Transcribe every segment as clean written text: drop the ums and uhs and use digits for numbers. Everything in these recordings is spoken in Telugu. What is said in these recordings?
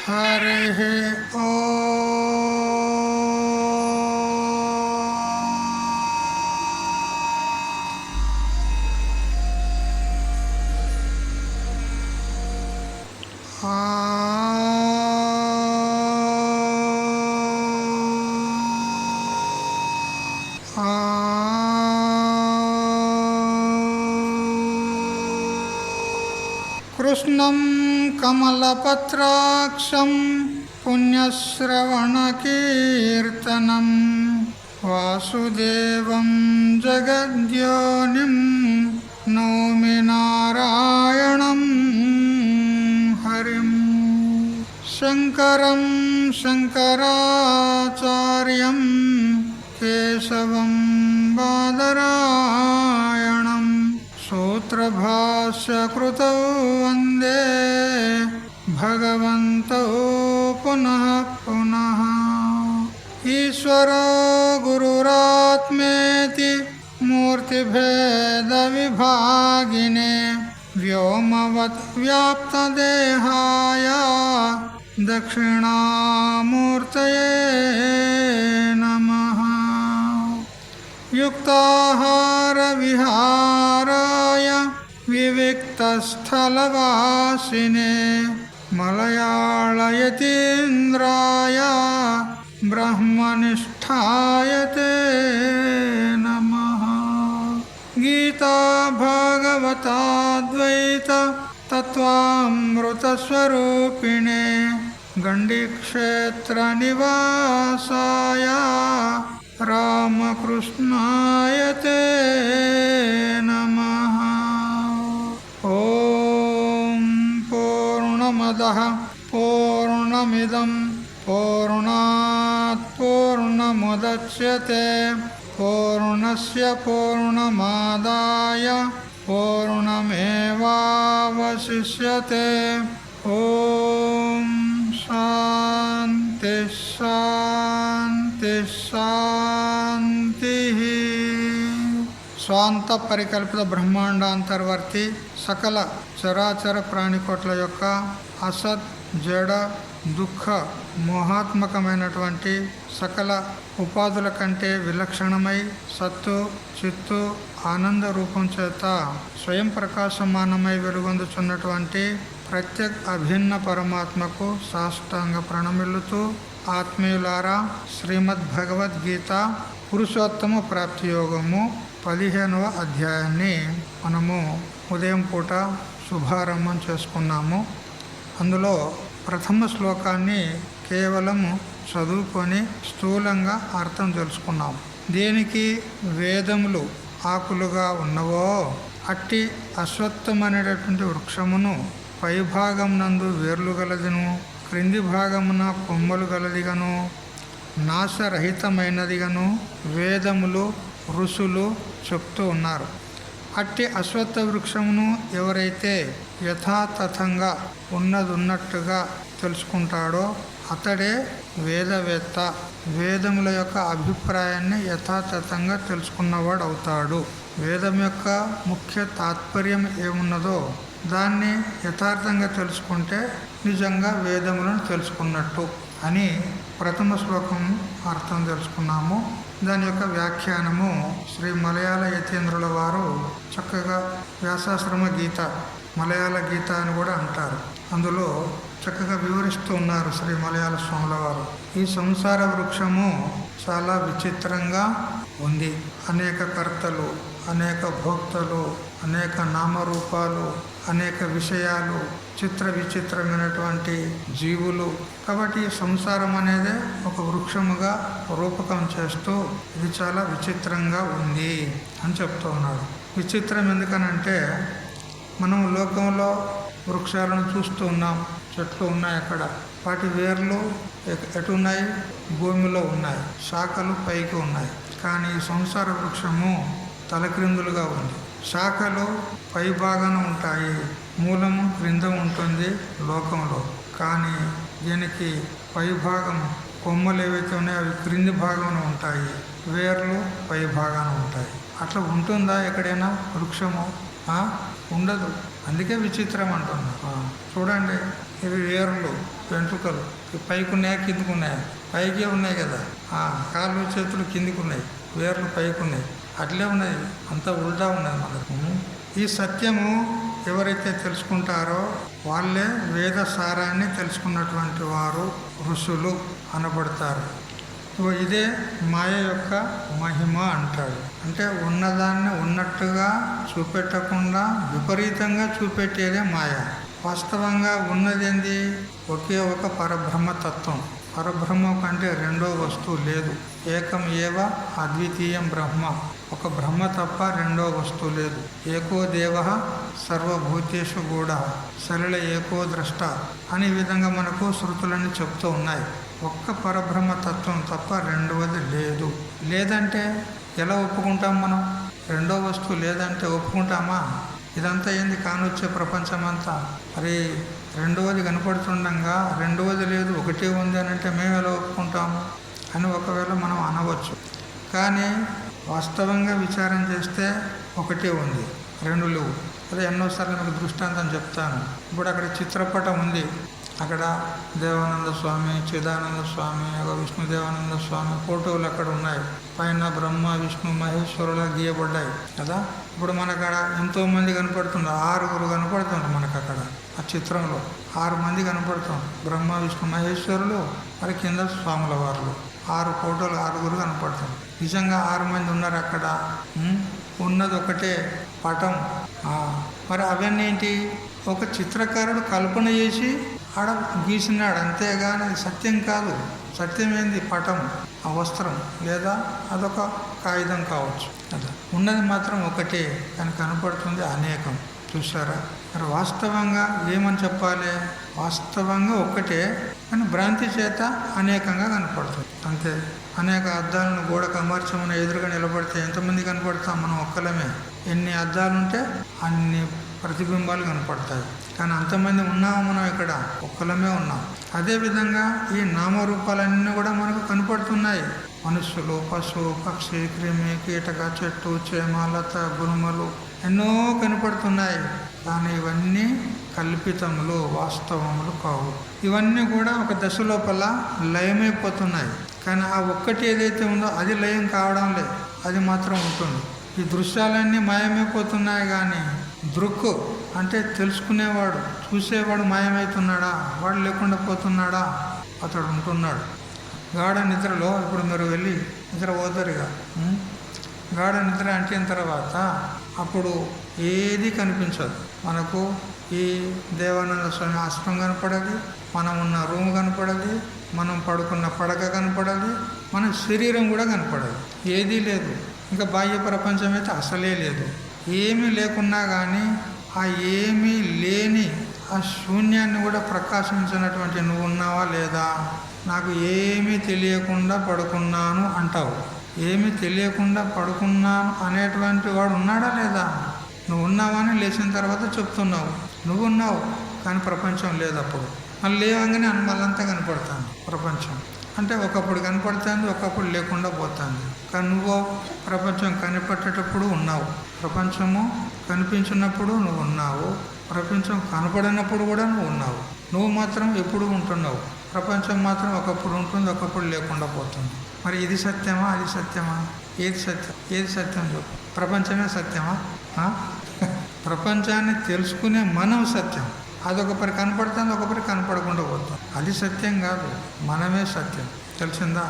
हरिः कृष्णं कमलपत्राक्षं पुण्यश्रवणकीर्तनं वासुदेवं जगद्योनिं नौमि नारायणं हरिं शङ्करं शङ्कराचार्यं केशवं बादरायणं सूत्रभाष्यकृतौ वन्दे भगवन्तौ पुनः पुनः। ईश्वरो गुरुरात्मेति मूर्तिभेदविभागिने व्योमवद्व्याप्तदेहाय दक्षिणामूर्तये नमः। युक्ताहारविहाराय विविक्तस्थलवासिने मलयाळयतीन्द्राय ब्रह्मनिष्ठाय ते नमः। गीता भागवताद्वैत तत्त्वामृतस्वरूपिणे गण्डीक्षेत्रनिवासाय रामकृष्णाय ते नमः। ॐ पूर्णमदः पूर्णमिदं पूर्णात् पूर्णमुदच्यते पूर्णस्य पूर्णमादाय पूर्णमेवावशिष्यते। ॐ शान्ति शान्ति शान्तिः। స్వాంత పరికల్పిత బ్రహ్మాండాంతర్వర్తి సకల చరాచర ప్రాణికోట్ల యొక్క అసత్ జడ దుఃఖ మోహాత్మకమైనటువంటి సకల ఉపాధుల కంటే విలక్షణమై సత్తు చిత్తు ఆనంద రూపం చేత స్వయం ప్రకాశమానమై వెలుగొందుచున్నటువంటి ప్రత్యేక అభిన్న పరమాత్మకు సాష్టాంగ ప్రణమిల్లుతూ ఆత్మీయులారా, శ్రీమద్ భగవద్గీత పురుషోత్తమ ప్రాప్తి యోగము 15వ అధ్యాయాన్ని మనము ఉదయం పూట శుభారంభం చేసుకున్నాము. అందులో ప్రథమ శ్లోకాన్ని కేవలం చదువుకొని స్థూలంగా అర్థం తెలుసుకున్నాము. దేనికి వేదములు ఆకులుగా ఉన్నవో అట్టి అశ్వత్థమనేటటువంటి వృక్షమును పైభాగం నందు వేర్లు గలదిను, క్రింది భాగమున కొమ్మలు గలదిగను, నాశరహితమైనదిగను వేదములు ఋషులు చెప్తూ ఉన్నారు. అట్టి అశ్వత్థ వృక్షమును ఎవరైతే యథాతథంగా ఉన్నట్టుగా తెలుసుకుంటాడో అతడే వేదవేత్త. వేదముల యొక్క అభిప్రాయాన్ని యథాతథంగా తెలుసుకున్నవాడు అవుతాడు. వేదం యొక్క ముఖ్య తాత్పర్యం ఏమున్నదో దాన్ని యథార్థంగా తెలుసుకుంటే నిజంగా వేదములను తెలుసుకున్నట్టు అని ప్రథమ శ్లోకం అర్థం తెలుసుకున్నాము. దాని యొక్క వ్యాఖ్యానము శ్రీ మలయాళ యతీంద్రుల వారు చక్కగా వ్యాసాశ్రమ గీత, మలయాళ గీత అని కూడా అంటారు, అందులో చక్కగా వివరిస్తూ ఉన్నారు శ్రీ మలయాళ స్వాముల వారు. ఈ సంసార వృక్షము చాలా విచిత్రంగా ఉంది. అనేక కర్తలు, అనేక భోక్తలు, అనేక నామరూపాలు, అనేక విషయాలు, చిత్ర విచిత్రమైనటువంటి జీవులు. కాబట్టి సంసారం అనేది ఒక వృక్షముగా రూపకం చేస్తూ ఇది చాలా విచిత్రంగా ఉంది అని చెప్తూ ఉన్నాడు. విచిత్రం ఎందుకనంటే మనం లోకంలో వృక్షాలను చూస్తూ ఉన్నాం, చెట్లు ఉన్నాయి, అక్కడ వాటి వేర్లు ఎటు ఉన్నాయి, భూమిలో ఉన్నాయి, శాఖలు పైకి ఉన్నాయి. కానీ సంసార వృక్షము తలక్రిందులుగా ఉంది. శాఖలు పై భాగాన ఉంటాయి, మూలము క్రింద ఉంటుంది లోకంలో. కానీ దీనికి పై భాగం కొమ్మలు ఏవైతే ఉన్నాయో అవి క్రింది భాగంలో ఉంటాయి, వేర్లు పై భాగాన ఉంటాయి. అట్లా ఉంటుందా ఎక్కడైనా వృక్షము? ఉండదు. అందుకే విచిత్రం అంటున్నా. చూడండి, ఇవి వేర్లు వెంట్రుకలు పైకి ఉన్నాయా కిందికి ఉన్నాయా? పైకే ఉన్నాయి కదా. కాళ్ళు చేతులు కిందికి ఉన్నాయి, వేర్లు పైకి ఉన్నాయి, అట్లే ఉన్నది, అంతా ఉల్టా ఉన్నది మనకు. ఈ సత్యము ఎవరైతే తెలుసుకుంటారో వాళ్ళే వేద సారాన్ని తెలుసుకున్నటువంటి వారు ఋషులు అనబడతారు. ఇదే మాయ యొక్క మహిమ అంటాడు. అంటే ఉన్నదాన్ని ఉన్నట్టుగా చూపెట్టకుండా విపరీతంగా చూపెట్టేదే మాయ. వాస్తవంగా ఉన్నదేంది? ఒకే ఒక పరబ్రహ్మతత్వం. పరబ్రహ్మ కంటే రెండో వస్తువు లేదు. ఏకం ఏవ అద్వితీయం బ్రహ్మ. ఒక బ్రహ్మ తప్ప రెండో వస్తువు లేదు. ఏకో దేవ సర్వభూతేషు గూఢ సలిల ఏకో ద్రష్ట అనే విధంగా మనకు శృతులన్నీ చెప్తూ ఉన్నాయి. ఒక్క పరబ్రహ్మ తత్వం తప్ప రెండవది లేదు. లేదంటే ఎలా ఒప్పుకుంటాం మనం? రెండో వస్తువు లేదంటే ఒప్పుకుంటామా? ఇదంతా ఏంది కానొచ్చే ప్రపంచమంతా. మరి రెండవది కనపడుతుండగా రెండవది లేదు ఒకటే ఉంది అని అంటే మేము ఎలా ఒప్పుకుంటాము అని ఒకవేళ మనం అనవచ్చు. కానీ వాస్తవంగా విచారం చేస్తే ఒకటే ఉంది, రెండు లేవు. అదే ఎన్నోసార్లు మీకు దృష్టాంతం చెప్తాను. ఇప్పుడు అక్కడ చిత్రపటం ఉంది, అక్కడ దేవానంద స్వామి, చిదానంద స్వామి, విష్ణుదేవానంద స్వామి ఫోటోలు అక్కడ ఉన్నాయి. పైన బ్రహ్మ విష్ణు మహేశ్వరులా గీయబడ్డాయి కదా. ఇప్పుడు మనకు అక్కడ ఎంతోమంది కనపడుతున్నారు, 6 కనపడుతున్నారు మనకు అక్కడ. ఆ చిత్రంలో 6 మంది కనపడుతున్నారు, బ్రహ్మ విష్ణు మహేశ్వరులు, మరి కింద స్వాముల వారు. 6 ఫోటోలు 6 కనపడుతున్నారు. నిజంగా 6 మంది ఉన్నారు అక్కడ. ఉన్నది ఒకటే పటం. మరి అవన్నీ ఏంటి? ఒక చిత్రకారుడు కల్పన చేసి ఆడ గీసినాడు, అంతేగాని అది సత్యం కాదు. సత్యం ఏంది? పటం, ఆ వస్త్రం, లేదా అదొక కాగితం కావచ్చు. అదా ఉన్నది మాత్రం ఒకటే, కానీ కనపడుతుంది అనేకం. చూసారా? మరి వాస్తవంగా ఏమని చెప్పాలి? వాస్తవంగా ఒక్కటే, కానీ భ్రాంతి చేత అనేకంగా కనపడుతుంది అంతే. అనేక అద్దాలను గోడకు అమర్చమని ఎదురుగా నిలబడితే ఎంతమంది కనపడతాం? మనం ఒక్కలమే. ఎన్ని అద్దాలు ఉంటే అన్ని ప్రతిబింబాలు కనపడతాయి. కానీ అంతమంది ఉన్నాము మనం ఇక్కడ, ఒక్కలమే ఉన్నాం. అదేవిధంగా ఈ నామరూపాలన్నీ కూడా మనకు కనపడుతున్నాయి. మనుషులు, పశువు, పక్షి, క్రిమి, కీటక, చెట్టు, చేమ, లత, గురుమలు ఎన్నో కనపడుతున్నాయి. కానీ ఇవన్నీ కల్పితములు, వాస్తవములు కావు. ఇవన్నీ కూడా ఒక దశ లోపల లయమైపోతున్నాయి. కానీ ఆ ఒక్కటి ఏదైతే ఉందో అది లయం కావడం లేదు, అది మాత్రం ఉంటుంది. ఈ దృశ్యాలన్నీ మాయమైపోతున్నాయి, కానీ దృక్కు అంటే తెలుసుకునేవాడు, చూసేవాడు మాయమవుతున్నాడా? వాడు లేకుండా పోతున్నాడా? అతడు ఉంటున్నాడు. గాఢ నిద్రలో ఇప్పుడు మీరు వెళ్ళి నిద్ర పోతారుగా. గాఢ నిద్ర అంటిన తర్వాత అప్పుడు ఏది కనిపించదు మనకు. ఈ దేవానంద స్వామి ఆశ్రమం కనపడది, మనం ఉన్న రూమ్ కనపడది, మనం పడుకున్న పడక కనపడది, మన శరీరం కూడా కనపడదు. ఏదీ లేదు. ఇంకా బాహ్య ప్రపంచం అయితే అసలే లేదు. ఏమీ లేకున్నా కానీ ఆ ఏమీ లేని ఆ శూన్యాన్ని కూడా ప్రకాశించినటువంటి నువ్వు ఉన్నావా లేదా? నాకు ఏమీ తెలియకుండా పడుకున్నాను అంటావు. ఏమీ తెలియకుండా పడుకున్నాను అనేటువంటి వాడు ఉన్నాడా లేదా? నువ్వు ఉన్నావని లేచిన తర్వాత చెప్తున్నావు. నువ్వు ఉన్నావు, కానీ ప్రపంచం లేదు. అప్పుడు మళ్ళీ లేవంగానే మళ్ళంతా కనపడతాను ప్రపంచం. అంటే ఒకప్పుడు కనపడుతుంది, ఒకప్పుడు లేకుండా పోతుంది. కానీ నువ్వు ప్రపంచం కనిపెట్టేటప్పుడు ఉన్నావు, ప్రపంచము కనిపించినప్పుడు నువ్వు ఉన్నావు, ప్రపంచం కనపడినప్పుడు కూడా నువ్వు ఉన్నావు. నువ్వు మాత్రం ఎప్పుడు ఉంటున్నావు, ప్రపంచం మాత్రం ఒకప్పుడు ఉంటుంది, ఒకప్పుడు లేకుండా పోతుంది. మరి ఇది సత్యమా, అది సత్యమా? ఏది సత్యం? ఏది సత్యం చెప్పు. ప్రపంచమే సత్యమా? ప్రపంచాన్ని తెలుసుకునే మనం సత్యం. అదొకపరి కనపడుతుంది, ఒకపరి కనపడకుండా పోతుంది. అది సత్యం కాదు, మనమే సత్యం. తెలిసిందా?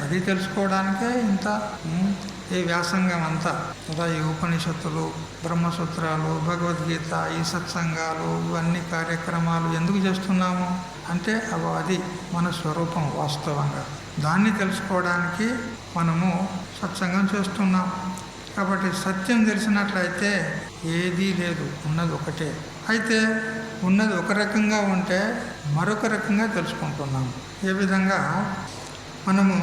అది తెలుసుకోవడానికే ఇంత ఈ వ్యాసంగం అంతా కదా. ఈ ఉపనిషత్తులు, బ్రహ్మసూత్రాలు, భగవద్గీత, ఈ సత్సంగాలు, ఇవన్నీ కార్యక్రమాలు ఎందుకు చేస్తున్నాము అంటే అది మన స్వరూపం. వాస్తవంగా దాన్ని తెలుసుకోవడానికి మనము సత్సంగం చేస్తున్నాం. కాబట్టి సత్యం తెలిసినట్లయితే ఏదీ లేదు, ఉన్నది ఒకటే. అయితే ఉన్నది ఒక రకంగా ఉంటే మరొక రకంగా తెలుసుకుంటున్నాము. ఏ విధంగా? మనము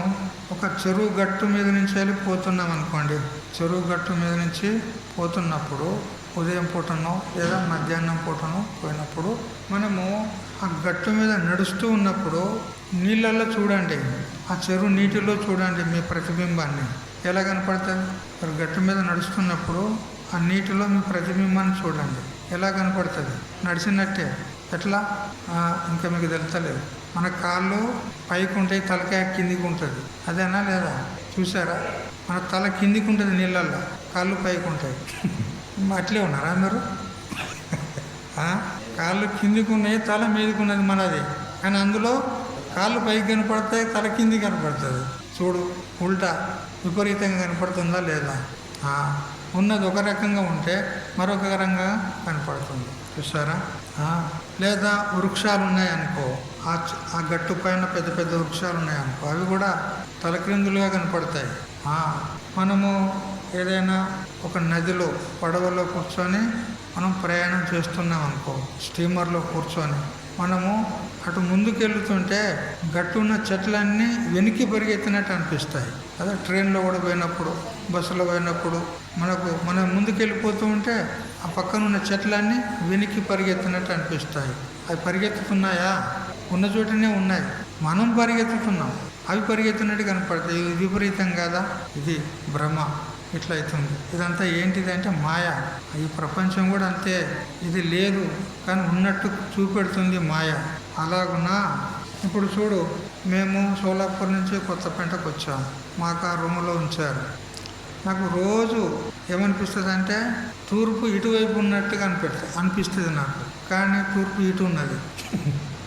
ఒక చెరువు గట్టు మీద నుంచి వెళ్ళిపోతున్నాం అనుకోండి. చెరువు గట్టు మీద నుంచి పోతున్నప్పుడు ఉదయం పూటనో లేదా మధ్యాహ్నం పూటనో పోయినప్పుడు మనము ఆ గట్టు మీద నడుస్తూ ఉన్నప్పుడు నీళ్ళల్లో చూడండి, ఆ చెరువు నీటిలో చూడండి మీ ప్రతిబింబాన్ని. ఎలా కనపడుతుంది? మీరు గట్టు మీద నడుస్తున్నప్పుడు ఆ నీటిలో మీ ప్రతిబింబాన్ని చూడండి, ఎలా కనపడుతుంది? నడిచినట్టే ఎట్లా ఇంకా మీకు తెలుస్తలేదు. మన కాళ్ళు పైకి ఉంటాయి, తలకాయ కిందికి ఉంటుంది. అదేనా లేదా? చూసారా? మన తల కిందికి ఉంటుంది నీళ్ళల్లో, కాళ్ళు పైకి ఉంటాయి. అట్లే ఉన్నారా మీరు? కాళ్ళు కిందికి ఉన్నాయి, తల మీదకి ఉన్నది మనది. కానీ అందులో కాళ్ళు పైకి కనపడతాయి, తల కిందికి కనపడుతుంది. చూడు, ఉల్టా విపరీతంగా కనపడుతుందా లేదా? ఉన్నది ఒక రకంగా ఉంటే మరొక రకంగా కనపడుతుంది. చూసారా? లేదా వృక్షాలు ఉన్నాయనుకో, ఆ గట్టు పైన పెద్ద పెద్ద వృక్షాలు ఉన్నాయనుకో, అవి కూడా తలక్రిందులుగా కనపడతాయి. మనము ఏదైనా ఒక నదిలో పడవలో కూర్చొని మనం ప్రయాణం చేస్తున్నాం అనుకో, స్టీమర్లో కూర్చొని మనము అటు ముందుకెళ్తుంటే గట్టున్న చెట్లన్నీ వెనక్కి పరిగెత్తినట్టు అనిపిస్తాయి. అదే ట్రైన్లో కూడా పోయినప్పుడు, బస్సులో పోయినప్పుడు మనం ముందుకెళ్ళిపోతూ ఉంటే ఆ పక్కన ఉన్న చెట్లన్నీ వెనక్కి పరిగెత్తినట్టు అనిపిస్తాయి. అవి పరిగెత్తుతున్నాయా? ఉన్న చోటనే ఉన్నాయి. మనం పరిగెత్తుతున్నాం, అవి పరిగెత్తినట్టు కనపడతాయి. ఇది విపరీతం కాదా? ఇది భ్రమ. ఇట్లా అవుతుంది. ఇదంతా ఏంటిది అంటే మాయ. ఈ ప్రపంచం కూడా అంతే. ఇది లేదు కానీ ఉన్నట్టు చూపెడుతుంది మాయ. అలాగున్నా ఇప్పుడు చూడు, మేము సోలాపూర్ నుంచి కొత్తపేటకు వచ్చాము. మాకు ఆ రూమ్లో ఉంచారు. నాకు రోజు ఏమనిపిస్తుంది అంటే తూర్పు ఇటువైపు ఉన్నట్టుగా అనిపిస్తుంది నాకు. కానీ తూర్పు ఇటు ఉన్నది.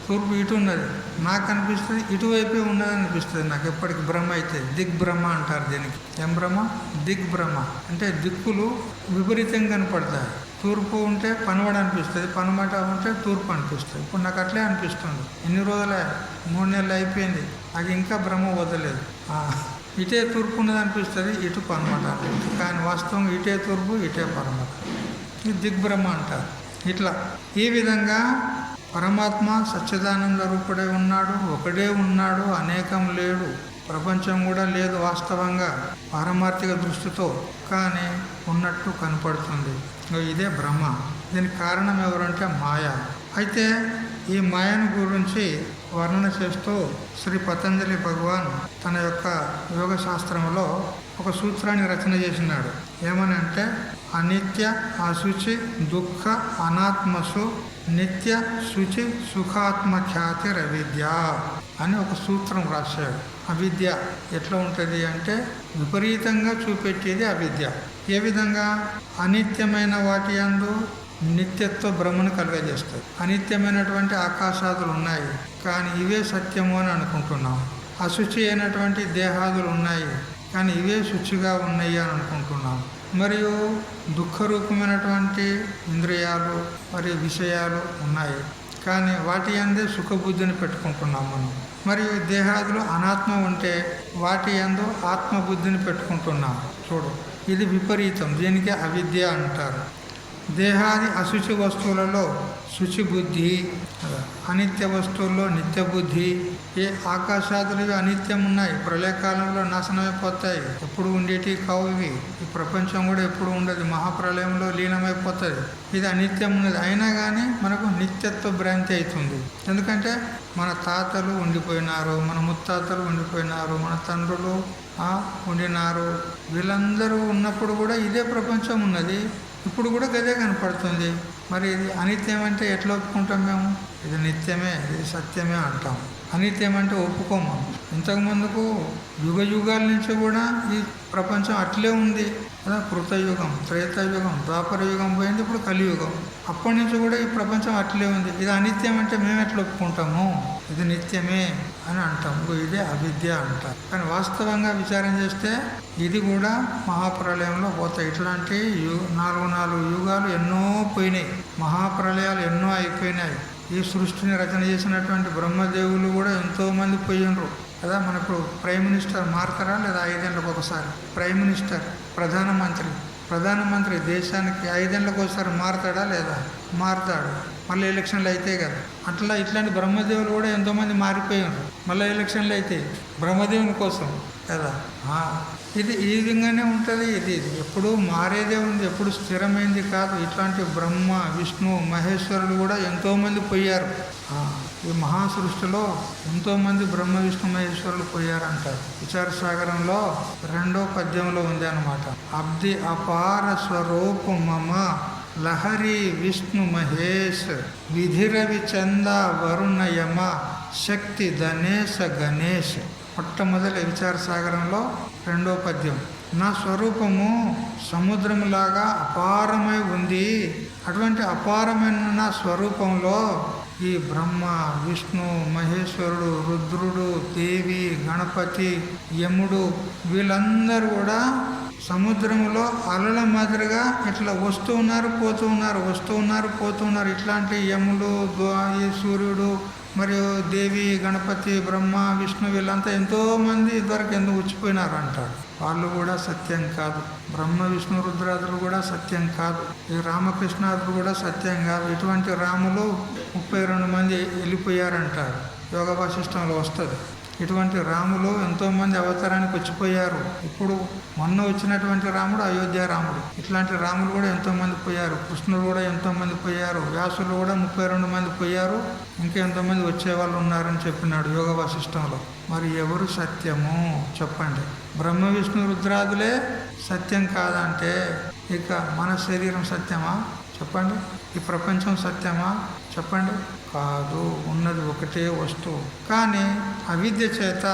తూర్పు ఇటు ఉన్నది. నాకు అనిపిస్తుంది ఇటువైపే ఉన్నది అనిపిస్తుంది నాకు. ఎప్పటికి భ్రమ అవుతుంది. దిగ్భ్రమ అంటారు దీనికి. ఏం భ్రమ? దిగ్భ్రమ అంటే దిక్కులు విపరీతంగా కనపడతాయి. తూర్పు ఉంటే పనవడ అనిపిస్తుంది, పనమట ఉంటే తూర్పు అనిపిస్తుంది. ఇప్పుడు నాకు అట్లే అనిపిస్తుంది. ఎన్ని రోజులే, 3 నెలలు అయిపోయింది, నాకు ఇంకా భ్రమ వదలేదు. ఇటే తూర్పు ఉన్నది అనిపిస్తుంది, ఇటు పనమట అనిపిస్తుంది. కానీ వాస్తవంగా ఇటే తూర్పు, ఇటే పనమట. ఇది దిగ్భ్రమ అంటారు. ఇట్లా ఈ విధంగా పరమాత్మ సచ్చిదానంద రూపుడే ఉన్నాడు, ఒకడే ఉన్నాడు, అనేకం లేడు, ప్రపంచం కూడా లేదు వాస్తవంగా పారమార్థిక దృష్టితో, కానీ ఉన్నట్టు కనపడుతుంది. ఇదే బ్రహ్మ. దీనికి కారణం ఎవరంటే మాయ. అయితే ఈ మాయను గురించి వర్ణన చేస్తూ శ్రీ పతంజలి భగవాన్ తన యొక్క యోగ శాస్త్రంలో ఒక సూత్రాన్ని రచన చేసినాడు. ఏమని అంటే అనిత్య అశుచి దుఃఖ అనాత్మసు నిత్య శుచి సుఖాత్మఖ్యాతి అవిద్య అని ఒక సూత్రం రాశాడు. అవిద్య ఎట్లా ఉంటుంది అంటే విపరీతంగా చూపెట్టేది అవిద్య. ఏ విధంగా? అనిత్యమైన వాటి యందు నిత్యత్వ భ్రమను కలుగజేస్తాయి. అనిత్యమైనటువంటి ఆకాశాదులు ఉన్నాయి కానీ ఇవే సత్యము అని అనుకుంటున్నాం. అశుచి అయినటువంటి దేహాదులు ఉన్నాయి కానీ ఇవే శుచిగా ఉన్నాయి అని అనుకుంటున్నాం. మరియు దుఃఖరూపమైనటువంటి ఇంద్రియాలు మరియు విషయాలు ఉన్నాయి కానీ వాటి అందే సుఖబుద్ధిని పెట్టుకుంటున్నాం మనం. మరియు దేహాదులు అనాత్మ ఉంటే వాటి యందు ఆత్మబుద్ధిని పెట్టుకుంటున్నాం. చూడు, ఇది విపరీతం. దీనికి అవిద్య అంటారు. దేహాది అశుచి వస్తువులలో శుచి బుద్ధి, అనిత్య వస్తువుల్లో నిత్య బుద్ధి. ఏ ఆకాశాదులు అనిత్యం ఉన్నాయి, ప్రళయకాలంలో నాశనమైపోతాయి, ఎప్పుడు ఉండేటివి కావు ఇవి. ఈ ప్రపంచం కూడా ఎప్పుడు ఉండదు, మహాప్రళయంలో లీనమైపోతుంది. ఇది అనిత్యం ఉన్నది. అయినా కానీ మనకు నిత్యత్వ భ్రాంతి అవుతుంది. ఎందుకంటే మన తాతలు ఉండిపోయినారు, మన ముత్తాతలు ఉండిపోయినారు, మన తండ్రులు ఉండినారు. వీళ్ళందరూ ఉన్నప్పుడు కూడా ఇదే ప్రపంచం ఉన్నది. ఇప్పుడు కూడా గదే కనపడుతుంది. మరి ఇది అనిత్యం అంటే ఎట్లా ఒప్పుకుంటాం మేము? ఇది నిత్యమే, ఇది సత్యమే అంటాం. అనిత్యం అంటే ఒప్పుకోము. ఇంతకుముందుకు యుగ యుగాల నుంచి కూడా ఈ ప్రపంచం అట్లే ఉంది కదా. కృతయుగం, త్రేతాయుగం, ద్వాపర యుగం పోయింది, ఇప్పుడు కలియుగం. అప్పటి నుంచి కూడా ఈ ప్రపంచం అట్లే ఉంది. ఇది అనిత్యం అంటే మేము ఎట్లా ఒప్పుకుంటాము? ఇది నిత్యమే అని అంటాం. ఇదే అవిద్య అంటారు. కానీ వాస్తవంగా విచారం చేస్తే ఇది కూడా మహాప్రళయంలో పోతాయి. ఇట్లాంటి 4 యుగాలు ఎన్నో పోయినాయి, మహాప్రళయాలు ఎన్నో అయిపోయినాయి. ఈ సృష్టిని రచన చేసినటువంటి బ్రహ్మదేవులు కూడా ఎంతోమంది పోయినరు కదా. మనకు ప్రైమ్ మినిస్టర్ మారుతారా లేదా? 5 ఏళ్ళకు ఒకసారి ప్రైమ్ మినిస్టర్, ప్రధానమంత్రి దేశానికి 5 ఏళ్ళకు ఒకసారి మారుతాడా లేదా? మారుతాడు. మళ్ళీ ఎలక్షన్లు అయితే కదా. అట్లా ఇట్లాంటి బ్రహ్మదేవులు కూడా ఎంతోమంది మారిపోయినారు. మళ్ళీ ఎలక్షన్లు అయితే బ్రహ్మదేవుని కోసం కదా. ఇది ఈ విధంగానే ఉంటుంది. ఇది ఎప్పుడు మారేదే ఉంది, ఎప్పుడు స్థిరమైంది కాదు. ఇట్లాంటి బ్రహ్మ, విష్ణు, మహేశ్వరులు కూడా ఎంతోమంది పోయారు. ఈ మహాసృష్టిలో ఎంతోమంది బ్రహ్మ, విష్ణు, మహేశ్వరులు పోయారంటారు. విచార సాగరంలో 2వ పద్యంలో ఉంది అన్నమాట. అబ్ది అపార స్వరూపు మమ లహరి విష్ణు మహేష్ విధిరవి చంద వరుణ యమ శక్తి ధనేశ గణేష్. మొట్టమొదటి విచార సాగరంలో 2వ పద్యం. నా స్వరూపము సముద్రములాగా అపారమై ఉంది. అటువంటి అపారమైన నా స్వరూపంలో ఈ బ్రహ్మ విష్ణు మహేశ్వరుడు రుద్రుడు దేవి గణపతి యముడు వీళ్ళందరూ కూడా సముద్రములో అలల మాదిరిగా ఇట్లా వస్తూ ఉన్నారు పోతూ ఉన్నారు, వస్తూ ఉన్నారు పోతూ ఉన్నారు. ఇట్లాంటి యములు ఈ సూర్యుడు మరియు దేవి గణపతి బ్రహ్మ విష్ణు వీళ్ళంతా ఎంతోమంది ఇదివరకు ఎందుకు వచ్చిపోయినారు అంటారు. వాళ్ళు కూడా సత్యం కాదు. బ్రహ్మ విష్ణు రుద్రాదులు కూడా సత్యం కాదు. ఈ రామకృష్ణాదులు కూడా సత్యం కాదు. ఇటువంటి రాములు 32 మంది వెళ్ళిపోయారంటారు. యోగ వాసిష్టంలో వస్తుంది. ఇటువంటి రాములు ఎంతోమంది అవతారానికి వచ్చిపోయారు. ఇప్పుడు మొన్న వచ్చినటువంటి రాముడు అయోధ్య రాముడు. ఇట్లాంటి రాములు కూడా ఎంతోమంది పోయారు. కృష్ణుడు కూడా ఎంతోమంది పోయారు. వ్యాసులు కూడా 32 మంది పోయారు. ఇంకా ఎంతోమంది వచ్చేవాళ్ళు ఉన్నారని చెప్పినాడు యోగ వాసిష్టంలో. మరి ఎవరు సత్యము చెప్పండి? బ్రహ్మ విష్ణు రుద్రాదులే సత్యం కాదంటే ఇక మన శరీరం సత్యమా చెప్పండి? ఈ ప్రపంచం సత్యమా చెప్పండి? కాదు. ఉన్నది ఒకటే వస్తువు. కానీ అవిద్య చేత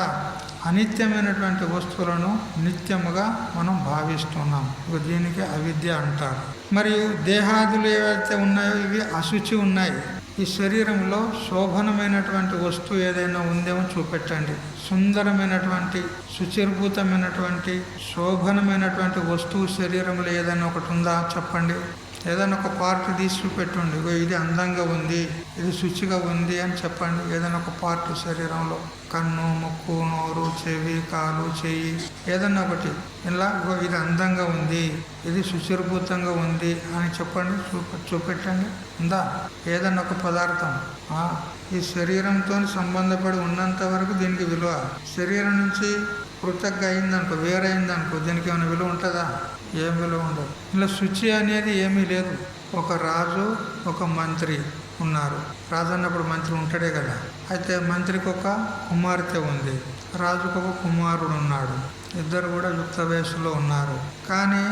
అనిత్యమైనటువంటి వస్తువులను నిత్యముగా మనం భావిస్తున్నాం. దీనికి అవిద్య అంటారు. మరియు దేహాదులు ఏవైతే ఉన్నాయో ఇవి అశుచి ఉన్నాయి. ఈ శరీరంలో శోభనమైనటువంటి వస్తువు ఏదైనా ఉందేమో చూపెట్టండి. సుందరమైనటువంటి శుచిర్భూతమైనటువంటి శోభనమైనటువంటి వస్తువు శరీరంలో ఏదైనా ఒకటి ఉందా చెప్పండి? ఏదైనా ఒక పార్ట్ తీసి చూపెట్టండి. ఇది అందంగా ఉంది, ఇది శుచిగా ఉంది అని చెప్పండి. ఏదైనా ఒక పార్ట్ శరీరంలో కన్ను ముక్కు నోరు చెవి కాలు చెయ్యి ఏదన్నా ఒకటి ఇలా ఇది అందంగా ఉంది, ఇది శుచిర్భూతంగా ఉంది అని చెప్పండి. చూపెట్టండి. ఉందా? ఏదన్నా ఒక పదార్థం ఈ శరీరంతో సంబంధపడి ఉన్నంత వరకు దీనికి విలువ. శరీరం నుంచి పృథక్గా అయిందనుకో, వేరైందనుకో, దీనికి ఏమైనా విలువ ఉంటుందా? ఏం విలువ ఉండదు. ఇలా శుచి అనేది ఏమీ లేదు. ఒక రాజు ఒక మంత్రి ఉన్నారు. రాజు అన్నప్పుడు మంత్రి ఉంటాడే కదా. అయితే మంత్రికి ఒక కుమార్తె ఉంది, రాజుకు ఒక కుమారుడు ఉన్నాడు. ఇద్దరు కూడా యుక్త వయస్సులో ఉన్నారు. కానీ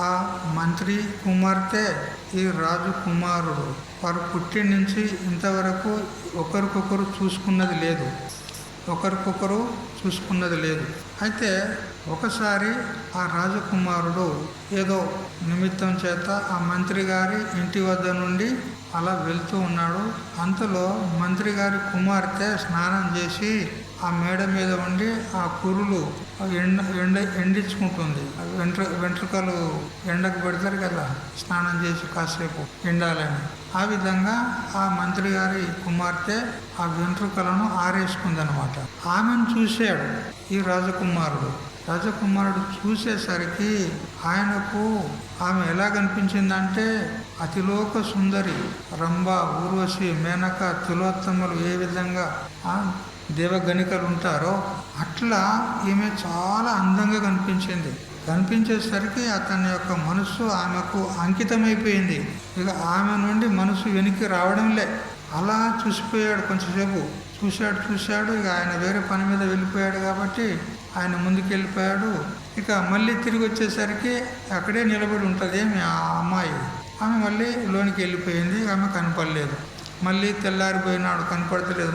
ఆ మంత్రి కుమార్తె ఈ రాజు కుమారుడు వారు పుట్టి నుంచి ఇంతవరకు ఒకరికొకరు చూసుకున్నది లేదు. అయితే ఒకసారి ఆ రాజకుమారుడు ఏదో నిమిత్తం చేత ఆ మంత్రి గారి ఇంటి వద్ద నుండి అలా వెళ్తూ ఉన్నాడు. అంతలో మంత్రి గారి కుమార్తె స్నానం చేసి ఆ మేడ మీద ఉండి ఆ కురులు ఎండించుకుంటుంది. వెంట్రుకలు ఎండకు పెడతారు కదా, స్నానం చేసి కాసేపు ఎండాలని. ఆ విధంగా ఆ మంత్రి గారి కుమార్తె ఆ వెంట్రుకలను ఆరేసుకుందనమాట. ఆమెను చూశాడు ఈ రాజకుమారుడు చూసేసరికి ఆయనకు ఆమె ఎలా కనిపించిందంటే అతిలోక సుందరి రంభ ఊర్వశి మేనక తిలోత్తములు ఏ విధంగా దేవగణికలు ఉంటారో అట్లా ఈమె చాలా అందంగా కనిపించేసరికి అతని యొక్క మనస్సు ఆమెకు అంకితమైపోయింది. ఇక ఆమె నుండి మనసు వెనక్కి రావడంలే. అలా చూసిపోయాడు. కొంచెంసేపు చూశాడు. ఇక ఆయన వేరే పని మీద వెళ్ళిపోయాడు కాబట్టి ఆయన ముందుకు వెళ్ళిపోయాడు. ఇక మళ్ళీ తిరిగి వచ్చేసరికి అక్కడే నిలబడి ఉంటుంది ఆ అమ్మాయి. ఆమె మళ్ళీ లోనికి వెళ్ళిపోయింది. ఆమె కనపడలేదు. మళ్ళీ తెల్లారిపోయినాడు, కనపడతలేదు.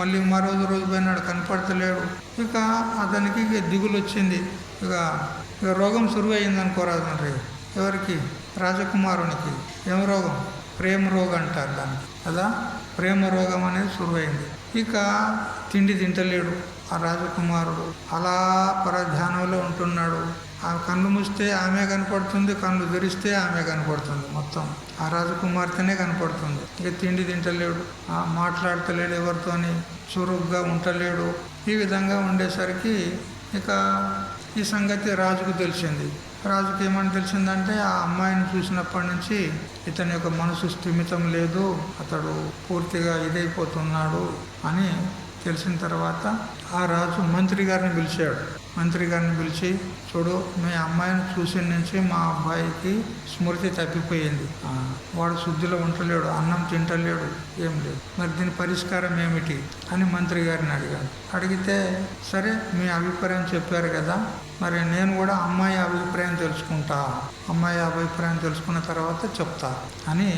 మళ్ళీ మరో రోజు పోయినాడు, కనపడతలేడు. ఇక అతనికి దిగులు వచ్చింది. ఇక రోగం సురువైంది అనుకోరాదు. మరి ఎవరికి? రాజకుమారునికి. ఏం రోగం? ప్రేమ రోగం అంటారు దానికి కదా. ప్రేమ రోగం అనేది సురువైంది. ఇక తిండి తింటలేడు ఆ రాజకుమారుడు. అలా పరధ్యానంలో ఉంటున్నాడు. ఆ కళ్ళు మూస్తే ఆమె కనపడుతుంది, కళ్ళు తెరిస్తే ఆమె కనపడుతుంది. మొత్తం ఆ రాజకుమార్తెనే కనపడుతుంది. ఇక తిండి తింటలేడు, మాట్లాడతలేడు, ఎవరితోని చురుగ్గా ఉండలేడు. ఈ విధంగా ఉండేసరికి ఇక ఈ సంగతి రాజుకు తెలిసింది. రాజుకి ఏమని తెలిసిందంటే ఆ అమ్మాయిని చూసినప్పటి నుంచి ఇతని యొక్క మనసు స్థిమితం లేదు, అతడు పూర్తిగా ఇదైపోతున్నాడు అని తెలిసిన తర్వాత ఆ రాజు మంత్రి గారిని పిలిచాడు. మంత్రి గారిని పిలిచి, చూడు మీ అమ్మాయిని చూసిన నుంచి మా అబ్బాయికి స్మృతి తప్పిపోయింది, వాడు శుద్ధిలో ఉండలేడు, అన్నం తింటలేడు, ఏం లేదు, మరి దీని పరిష్కారం ఏమిటి అని మంత్రి గారిని అడిగాను. అడిగితే సరే మీ అభిప్రాయం చెప్పారు కదా, మరి నేను కూడా అమ్మాయి అభిప్రాయం తెలుసుకుంటా, అమ్మాయి అభిప్రాయం తెలుసుకున్న తర్వాత చెప్తా అని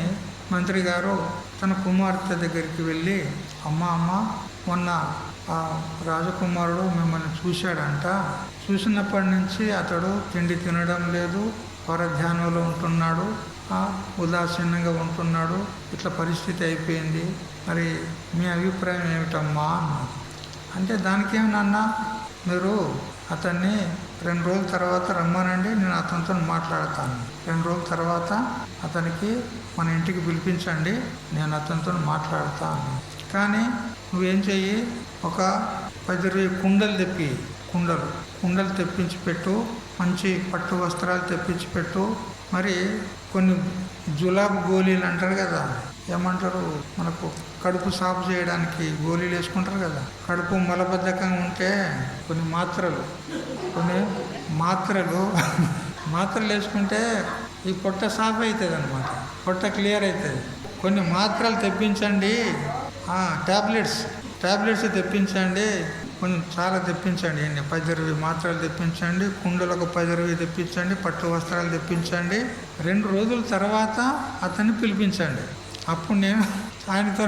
మంత్రి గారు తన కుమార్తె దగ్గరికి వెళ్ళి, అమ్మ మొన్న ఆ రాజకుమారుడు మిమ్మల్ని చూశాడంట, చూసినప్పటి నుంచి అతడు తిండి తినడం లేదు, పరధ్యానంలో ఉంటున్నాడు, ఉదాసీనంగా ఉంటున్నాడు, ఇట్లా పరిస్థితి అయిపోయింది, మరి మీ అభిప్రాయం ఏమిటమ్మా అన్నాడు. అంటే దానికేమన్నా, మీరు అతన్ని 2 రోజుల తర్వాత రమ్మనండి, నేను అతనితో మాట్లాడతాను, 2 రోజుల తర్వాత అతనికి మన ఇంటికి పిలిపించండి, నేను అతనితో మాట్లాడతాను. కానీ నువ్వేం చెయ్యి, ఒక 10-20 కుండలు తెప్పి, కుండలు తెప్పించి పెట్టు, మంచి పట్టు వస్త్రాలు తెప్పించి పెట్టు, మరి కొన్ని జులాబ్ గోళీలు అంటారు కదా, ఏమంటారు, మనకు కడుపు సాఫ్ చేయడానికి గోళీలు వేసుకుంటారు కదా, కడుపు మలబద్ధకంగా ఉంటే కొన్ని మాత్రలు వేసుకుంటే ఈ పొట్ట సాఫ్ అవుతుంది అన్నమాట, పొట్ట క్లియర్ అవుతుంది. కొన్ని మాత్రలు తెప్పించండి, ట్యాబ్లెట్స్ తెప్పించండి, కొంచెం చాలా తెప్పించండి, 10-20 మాత్రలు తెప్పించండి, కుండలకు 10-20 తెప్పించండి, పట్టు వస్త్రాలు తెప్పించండి, 2 రోజుల తర్వాత అతన్ని పిలిపించండి, అప్పుడు నేను ఆయనతో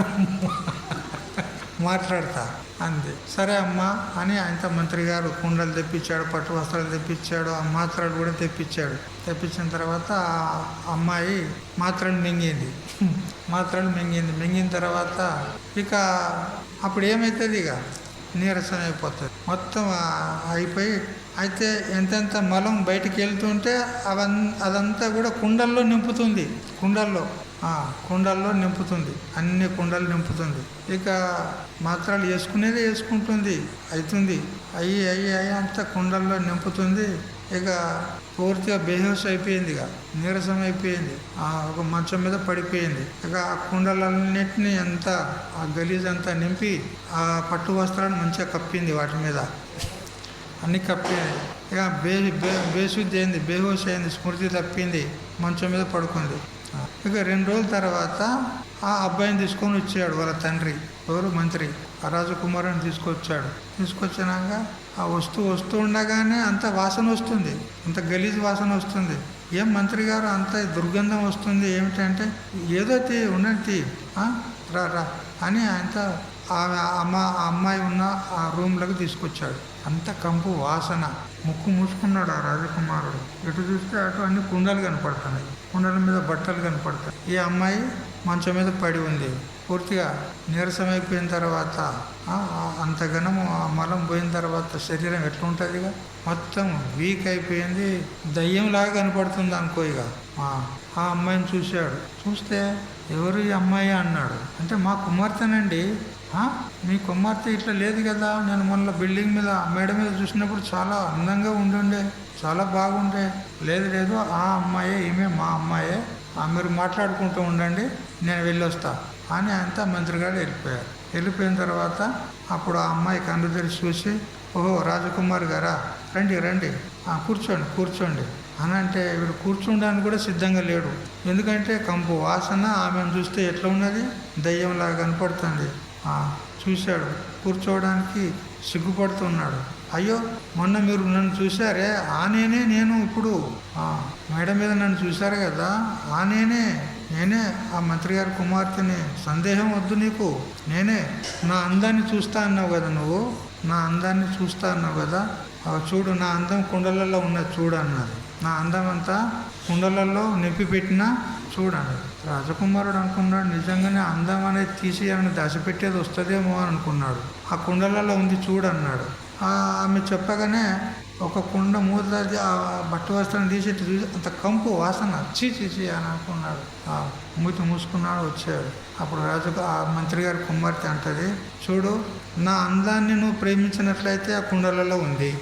మాట్లాడతా అంది. సరే అమ్మా అని ఆయనతో మంత్రి గారు కుండలు తెప్పించాడు, పట్టు వస్త్రాలు తెప్పించాడు, ఆ మాత్రలు కూడా తెప్పించాడు. తెప్పించిన తర్వాత ఆ అమ్మాయి మాత్రలు మింగిన తర్వాత ఇక అప్పుడు ఏమవుతుంది, ఇక నీరసం అయిపోతుంది, మొత్తం అయిపోయి, అయితే ఎంతెంత మలం బయటికి వెళ్తుంటే అదంతా కూడా కుండల్లో నింపుతుంది, అన్ని కుండలు నింపుతుంది. ఇక మాత్రలు వేసుకుంటుంది, అయ్యి అంతా కుండల్లో నింపుతుంది. ఇక పూర్తిగా బేహోస్ అయిపోయింది, ఇక నీరసం అయిపోయింది, ఒక మంచం మీద పడిపోయింది. ఇక ఆ కుండలన్నింటినీ అంతా ఆ గలీజ్ అంతా నింపి ఆ పట్టు వస్త్రాన్ని మంచిగా కప్పింది, వాటి మీద అన్నీ కప్పింది. ఇక బేశుద్ధి అయింది, బేహోస్ అయింది, స్మృతి తప్పింది, మంచం మీద పడుకుంది. ఇక 2 రోజుల తర్వాత ఆ అబ్బాయిని తీసుకొని వచ్చాడు వాళ్ళ తండ్రి, మంత్రి, ఆ రాజకుమారుని తీసుకొచ్చినాక ఆ వస్తూ ఉండగానే అంత వాసన వస్తుంది, అంత గలీజ్ వాసన వస్తుంది. ఏం మంత్రి గారు అంత దుర్గంధం వస్తుంది ఏమిటంటే, ఏదో ఉన్నది రా అని ఆయనతో ఆ అమ్మాయి ఉన్న ఆ రూమ్లోకి తీసుకొచ్చాడు. అంత కంపు వాసన, ముక్కు మూసుకున్నాడు ఆ రాజకుమారుడు. ఎటు చూస్తే అటు అన్ని కుండలు కనపడుతున్నాయి, కుండల మీద బట్టలు కనపడతాయి. ఈ అమ్మాయి మంచం మీద పడి ఉంది, పూర్తిగా నీరసమైపోయిన తర్వాత, అంతగనము ఆ మలం పోయిన తర్వాత శరీరం ఎట్లుంటుందిగా, మొత్తం వీక్ అయిపోయింది, దయ్యంలాగా కనపడుతుంది అనుకో. ఇక ఆ అమ్మాయిని చూస్తే ఎవరు ఈ అమ్మాయి అన్నాడు. అంటే మా కుమార్తెనండి. మీ కుమార్తె ఇట్లా లేదు కదా, నేను మొన్న బిల్డింగ్ మీద మేడ మీద చూసినప్పుడు చాలా అందంగా ఉండుండే, చాలా బాగుండే. లేదు ఆ అమ్మాయే, ఈమె మా అమ్మాయే, మీరు మాట్లాడుకుంటూ ఉండండి, నేను వెళ్ళొస్తా అని అంతా మంత్రి గారు వెళ్ళిపోయిన తర్వాత అప్పుడు ఆ అమ్మాయి కన్ను తెరిచి చూసి, ఓహో రాజకుమార్ గారా, రండి కూర్చోండి అని అంటే వీడు కూర్చోడానికి కూడా సిద్ధంగా లేడు. ఎందుకంటే కంపు వాసన ఆమెను చూస్తే ఎట్లా ఉన్నది, దయ్యంలాగా కనపడుతుంది. చూశాడు, కూర్చోవడానికి సిగ్గుపడుతున్నాడు. అయ్యో మొన్న మీరు నన్ను చూశారే, నేను ఇప్పుడు మేడ మీద నన్ను చూశారు కదా, నేనే ఆ మంత్రి గారి కుమార్తెని, సందేహం వద్దు నీకు, నేనే. నా అందాన్ని చూస్తా అన్నావు కదా, నువ్వు నా అందాన్ని చూస్తా అన్నావు కదా, చూడు నా అందం కుండలలో ఉన్నది చూడు అన్నది. నా అందం అంతా కుండలలో నింపి పెట్టినా చూడండి. రాజకుమారుడు అనుకున్నాడు, నిజంగానే అందం అనేది తీసి ఏమైనా దాచిపెట్టేది వస్తుందేమో అని అనుకున్నాడు. ఆ కుండలలో ఉంది చూడన్నాడు. ఆమె చెప్పగానే ఒక కుండ మూతది ఆ బట్ట వస్త్రం తీసి చూసి అంత కంపు వాసన, చీచి అని అనుకున్నాడు. మూతి మూసుకున్నాడు, వచ్చాడు. అప్పుడు ఆ మంత్రి గారి కుమార్తె అంటది, చూడు నా అందాన్ని నువ్వు ప్రేమించినట్లయితే ఆ కుండలలో ఉంది,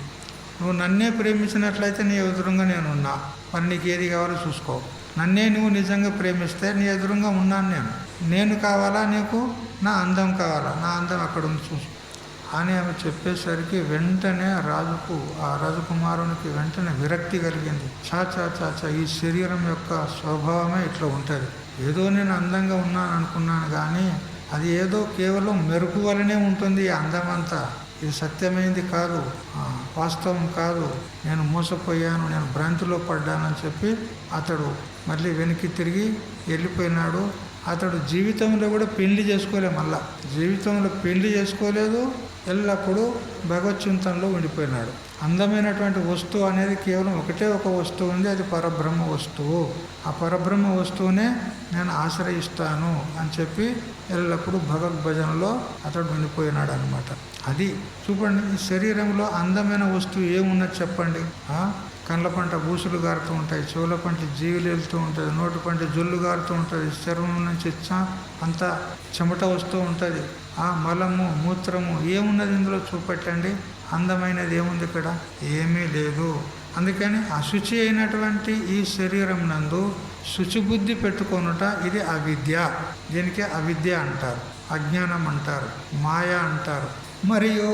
నువ్వు నన్నే ప్రేమించినట్లయితే నీ ఎదురుగా నేనున్నా, మరి నీకు ఏది కావాలో చూసుకో. నన్నే నువ్వు నిజంగా ప్రేమిస్తే నీ ఎదురుగా ఉన్నాను నేను కావాలా నీకు, నా అందం కావాలా, నా అందం అక్కడ ఉంది చూసుకో అని ఆమె చెప్పేసరికి వెంటనే ఆ రాజకుమారునికి వెంటనే విరక్తి కలిగింది. చాచా ఈ శరీరం యొక్క స్వభావమే ఇట్లా ఉంటుంది. ఏదో నేను అందంగా ఉన్నాను అనుకున్నాను, కానీ అది ఏదో కేవలం మెరుపు వలనే ఉంటుంది. ఈ అందమంతా ఇది సత్యమైంది కాదు, వాస్తవం కాదు, నేను మోసపోయాను, నేను భ్రాంతిలో పడ్డానని చెప్పి అతడు మళ్ళీ వెనక్కి తిరిగి వెళ్ళిపోయినాడు. అతడు జీవితంలో కూడా పెళ్లి చేసుకోలే, మళ్ళా జీవితంలో పెళ్లి చేసుకోలేదు, ఎల్లప్పుడూ భగవచ్చింతనలో ఉండిపోయినాడు. అందమైనటువంటి వస్తువు అనేది కేవలం ఒకటే ఒక వస్తువు ఉంది, అది పరబ్రహ్మ వస్తువు. ఆ పరబ్రహ్మ వస్తువునే నేను ఆశ్రయిస్తాను అని చెప్పి ఎల్లప్పుడూ భగవద్భజనలో అతడు ఉండిపోయినాడు అనమాట. అది చూడండి, ఈ శరీరంలో అందమైన వస్తువు ఏమున్నది చెప్పండి? కళ్ళ పంట బూసులు గారుతూ ఉంటాయి, చెవుల పంట జీవులు వెళ్తూ ఉంటుంది, నోటి పంట జొల్లు గారుతూ ఉంటుంది, శరీరం నుంచి అంతా చెమట వస్తూ ఉంటుంది, మలము మూత్రము ఏమున్నది ఇందులో చూపెట్టండి. అందమైనది ఏముంది ఇక్కడ? ఏమీ లేదు. అందుకని అశుచి అయినటువంటి ఈ శరీరం నందు శుచిబుద్ధి పెట్టుకొనుట ఇది అవిద్య. దీనికి అవిద్య అంటారు, అజ్ఞానం అంటారు, మాయ అంటారు. మరియు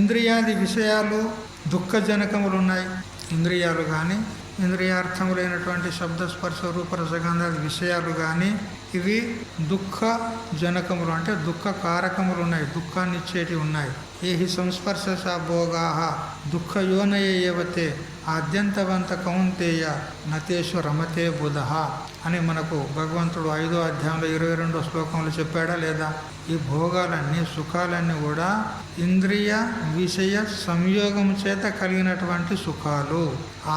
ఇంద్రియాది విషయాలు దుఃఖజనకములు ఉన్నాయి. ఇంద్రియాలు కానీ ఇంద్రియార్థములైనటువంటి శబ్దస్పర్శ రూపరసగంధాది విషయాలు కానీ ఇవి దుఃఖజనకములు, అంటే దుఃఖకారకములు ఉన్నాయి, దుఃఖాన్ని ఇచ్చేటివి ఉన్నాయి. ఏహి సంస్పర్శ భోగా దుఃఖయోనయేవతే ఆద్యంతవంత కౌంతేయ నతేషు రమతే బుధ అని మనకు భగవంతుడు 5వ అధ్యాయంలో 22వ శ్లోకంలో చెప్పాడా లేదా? ఈ భోగాలన్నీ సుఖాలన్నీ కూడా ఇంద్రియ విషయ సంయోగం చేత కలిగినటువంటి సుఖాలు,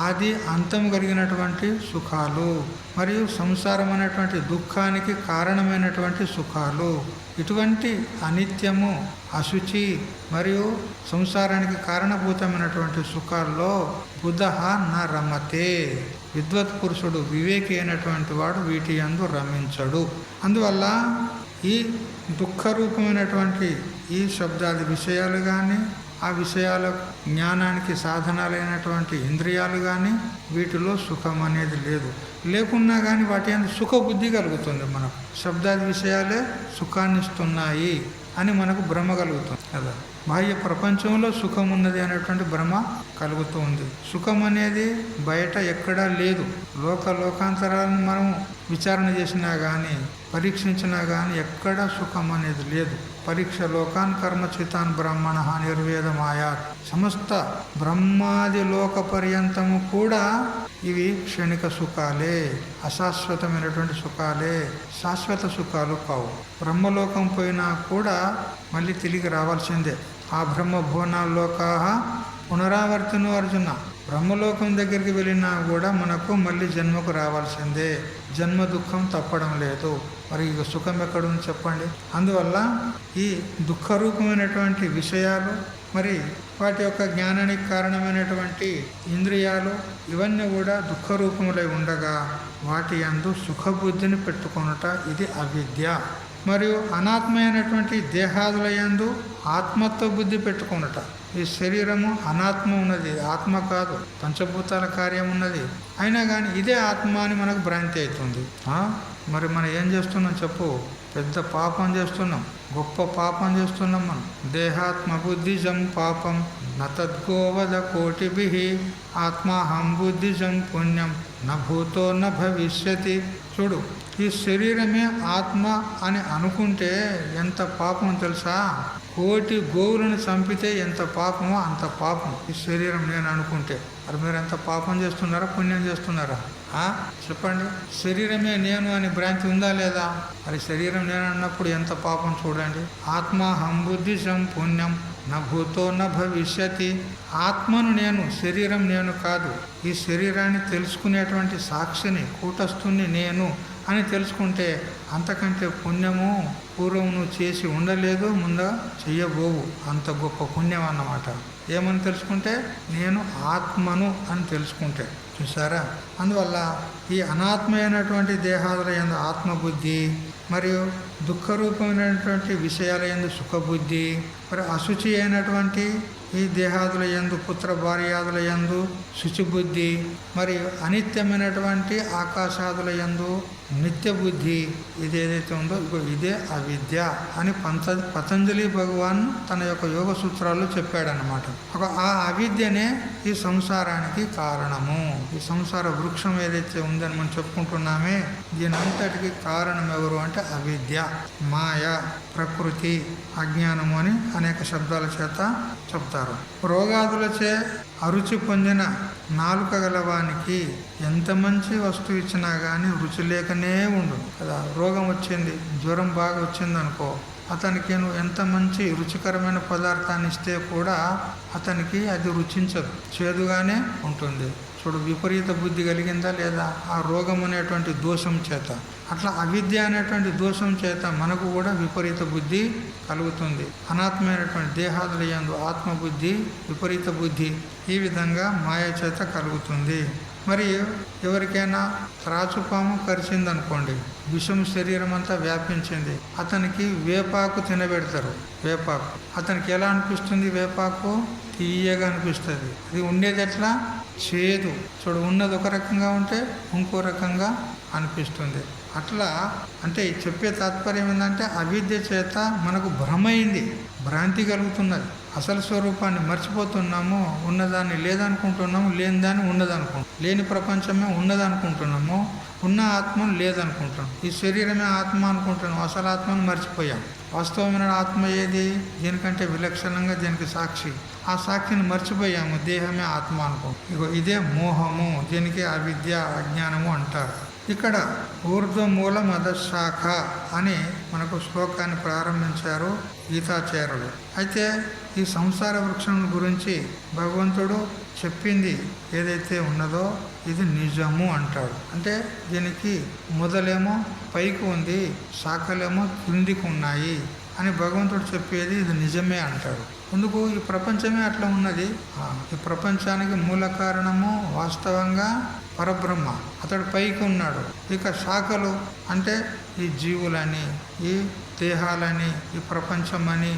ఆది అంతం కలిగినటువంటి సుఖాలు, మరియు సంసారం అనేటువంటి దుఃఖానికి కారణమైనటువంటి సుఖాలు. ఇటువంటి అనిత్యము, అశుచి మరియు సంసారానికి కారణభూతమైనటువంటి సుఖాల్లో బుధః న రమతే, విద్వత్ పురుషుడు వివేకి అయినటువంటి వాడు వీటి యందు రమించడు. అందువల్ల ఈ దుఃఖరూపమైనటువంటి ఈ శబ్దాది విషయాలు కానీ, ఆ విషయాల జ్ఞానానికి సాధనాలైనటువంటి ఇంద్రియాలు కానీ వీటిలో సుఖం అనేది లేదు. లేకున్నా కానీ వాటి అందు సుఖబుద్ధి కలుగుతుంది. మనకు శబ్దాది విషయాలే సుఖాన్ని ఇస్తున్నాయి అని మనకు భ్రమ కలుగుతుంది కదా. బాహ్య ప్రపంచంలో సుఖం ఉన్నది అనేటువంటి భ్రమ కలుగుతూ ఉంది. సుఖం అనేది బయట ఎక్కడా లేదు. లోకాంతరాలను మనం విచారణ చేసినా కానీ పరీక్షించినా కానీ ఎక్కడా సుఖం అనేది లేదు. పరీక్ష లోకాన్ కర్మచితాన్ బ్రహ్మణ నిర్వేదమాయాత్. సమస్త బ్రహ్మాది లోక పర్యంతము కూడా ఇవి క్షణిక సుఖాలే, అశాశ్వతమైనటువంటి సుఖాలే, శాశ్వత సుఖాలు కావు. బ్రహ్మలోకం పోయినా కూడా మళ్ళీ తిరిగి రావాల్సిందే. ఆ బ్రహ్మ భువనాల్లోకా పునరావర్తను అర్జున. బ్రహ్మలోకం దగ్గరికి వెళ్ళినా కూడా మనకు మళ్ళీ జన్మకు రావాల్సిందే. జన్మ దుఃఖం తప్పడం లేదు. మరి ఇక సుఖం ఎక్కడుంది చెప్పండి? అందువల్ల ఈ దుఃఖరూపమైనటువంటి విషయాలు, మరి వాటి యొక్క జ్ఞానానికి కారణమైనటువంటి ఇంద్రియాలు, ఇవన్నీ కూడా దుఃఖరూపములై ఉండగా వాటి యందు సుఖబుద్ధిని పెట్టుకొనుట ఇది అవిద్య. మరియు అనాత్మైనటువంటి దేహాదుల యందు ఆత్మత్వ బుద్ధి పెట్టుకొనుట. ఈ శరీరము అనాత్మ ఉన్నది, ఆత్మ కాదు, పంచభూతాల కార్యం ఉన్నది. అయినా కానీ ఇదే ఆత్మ అని మనకు భ్రాంతి అవుతుంది. మరి మనం ఏం చేస్తున్నాం చెప్పు? పెద్ద పాపం చేస్తున్నాం, గొప్ప పాపం చేస్తున్నాం మనం. దేహాత్మ బుద్ధిజం పాపం నతద్గోవద కోటిభి ఆత్మాహం బుద్ధిజం పుణ్యం నభూతో న భవిష్యతి. చూడు, ఈ శరీరమే ఆత్మ అని అనుకుంటే ఎంత పాపం తెలుసా? కోటి గోవులను చంపితే ఎంత పాపమో అంత పాపం ఈ శరీరం నేను అనుకుంటే. మరి మీరు ఎంత పాపం చేస్తున్నారా, పుణ్యం చేస్తున్నారా? చెప్పండి. శరీరమే నేను అని భ్రాంతి ఉందా లేదా? మరి శరీరం నేను అన్నప్పుడు ఎంత పాపం చూడండి. ఆత్మాహం బుద్ధిజం పుణ్యం నా భూతో నా భవిష్యతి. ఆత్మను నేను, శరీరం నేను కాదు. ఈ శరీరాన్ని తెలుసుకునేటువంటి సాక్షిని, కూటస్థుని నేను అని తెలుసుకుంటే అంతకంటే పుణ్యము పూర్వం నువ్వు చేసి ఉండలేదు, ముందుగా చెయ్యబోవు. అంత గొప్ప పుణ్యం అన్నమాట. ఏమని తెలుసుకుంటే? నేను ఆత్మను అని తెలుసుకుంటే. చూసారా? అందువల్ల ఈ అనాత్మైనటువంటి దేహాదుల యందు ఆత్మబుద్ధి, మరియు దుఃఖరూపమైనటువంటి విషయాల యందు సుఖబుద్ధి, మరి అశుచి అయినటువంటి ఈ దేహాదుల యందు పుత్ర భార్యాదుల యందు శుచిబుద్ధి, మరి అనిత్యమైనటువంటి ఆకాశాదుల యందు నిత్య బుద్ధి, ఇది ఏదైతే ఉందో ఇదే అవిద్య అని పతంజలి భగవాన్ తన యొక్క యోగ సూత్రాల్లో చెప్పాడనమాట. ఆ అవిద్యనే ఈ సంసారానికి కారణము. ఈ సంసార వృక్షం ఏదైతే ఉందని మనం చెప్పుకుంటున్నామే, దీని అంతటికి కారణం ఎవరు అంటే అవిద్య, మాయ, ప్రకృతి, అజ్ఞానము అని అనేక శబ్దాల చేత చెప్తారు. రోగాదులచే అరుచి పొందిన నాలుక గలవానికి ఎంత మంచి వస్తువు ఇచ్చినా కానీ రుచి లేకనే ఉండు కదా. రోగం వచ్చింది, జ్వరం బాగా వచ్చింది అనుకో, అతనికి నువ్వు ఎంత మంచి రుచికరమైన పదార్థాన్ని ఇస్తే కూడా అతనికి అది రుచించదు, చేదుగానే ఉంటుంది. చూడు, విపరీత బుద్ధి కలిగిందా లేదా ఆ రోగం అనేటువంటి దోషం చేత. అట్లా అవిద్య అనేటువంటి దోషం చేత మనకు కూడా విపరీత బుద్ధి కలుగుతుంది. అనాత్మైనటువంటి దేహాదుల యందు ఆత్మబుద్ధి, విపరీత బుద్ధి ఈ విధంగా మాయ చేత కలుగుతుంది. మరి ఎవరికైనా త్రాచుపాము కరిచిందనుకోండి, విషం శరీరం అంతా వ్యాపించింది, అతనికి వేపాకు తినబెడతారు. వేపాకు అతనికి ఎలా అనిపిస్తుంది? వేపాకు తీయగా అనిపిస్తుంది. అది ఉండేది ఎట్లా? చేదు. చూడు, ఉన్నది ఒక రకంగా ఉంటే ఇంకో రకంగా అనిపిస్తుంది. అట్లా అంటే చెప్పే తాత్పర్యం ఏంటంటే అవిద్య చేత మనకు భ్రమైంది, భ్రాంతి కలుగుతున్నది. అసలు స్వరూపాన్ని మర్చిపోతున్నాము, ఉన్నదాన్ని లేదనుకుంటున్నాము, లేని దాన్ని ఉన్నదనుకుంటున్నాము, లేని ప్రపంచమే ఉన్నదనుకుంటున్నాము, ఉన్న ఆత్మను లేదనుకుంటున్నాం. ఈ శరీరమే ఆత్మ అనుకుంటున్నాం, అసలు ఆత్మను మర్చిపోయాం. వాస్తవమైన ఆత్మ ఏది? దీనికంటే విలక్షణంగా దీనికి సాక్షి. ఆ సాక్షిని మర్చిపోయాము, దేహమే ఆత్మ అనుకో. ఇదే మోహము, దీనికి అవిద్య, అజ్ఞానము అంటారు. ఇక్కడ ఊర్ధ్వమూల మదశాఖ అని మనకు శ్లోకాన్ని ప్రారంభించారు గీతాచార్యులు. అయితే ఈ సంసార వృక్షం గురించి భగవంతుడు చెప్పింది ఏదైతే ఉన్నదో ఇది నిజము అంటాడు. అంటే దీనికి మొదలేమో పైకి ఉంది, శాఖలేమో కిందికి ఉన్నాయి అని భగవంతుడు చెప్పేది ఇది నిజమే అంటాడు. ఎందుకు? ఈ ప్రపంచమే అట్లా ఉన్నది. ఈ ప్రపంచానికి మూల కారణము వాస్తవంగా పరబ్రహ్మ, అతడు పైకి ఉన్నాడు. ఇక శాఖలు అంటే ఈ జీవులని, ఈ దేహాలని, ఈ ప్రపంచమని,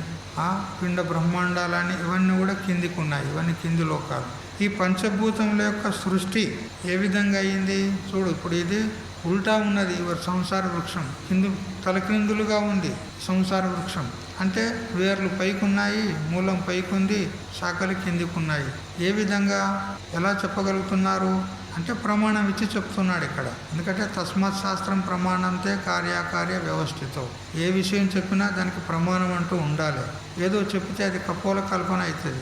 పిండ బ్రహ్మాండాలని, ఇవన్నీ కూడా కిందికి ఉన్నాయి. ఇవన్నీ కింది లోకాలు. ఈ పంచభూతముల యొక్క సృష్టి ఏ విధంగా అయింది చూడు. ఇప్పుడు ఇది ఉల్టా ఉన్నది. ఇవర్ సంసార వృక్షం కింది తలక్రిందులుగా ఉంది. సంసార వృక్షం అంటే వేర్లు పైకున్నాయి, మూలం పైకుంది, శాఖలు కిందికున్నాయి. ఏ విధంగా ఎలా చెప్పగలుగుతున్నారు అంటే ప్రమాణం ఇచ్చి చెప్తున్నాడు ఇక్కడ. ఎందుకంటే తస్మాత్ శాస్త్రం ప్రమాణంతే కార్యకార్య వ్యవస్థితం. ఏ విషయం చెప్పినా దానికి ప్రమాణం అంటూ ఉండాలి. ఏదో చెప్తే అది కపోల కల్పన అవుతుంది,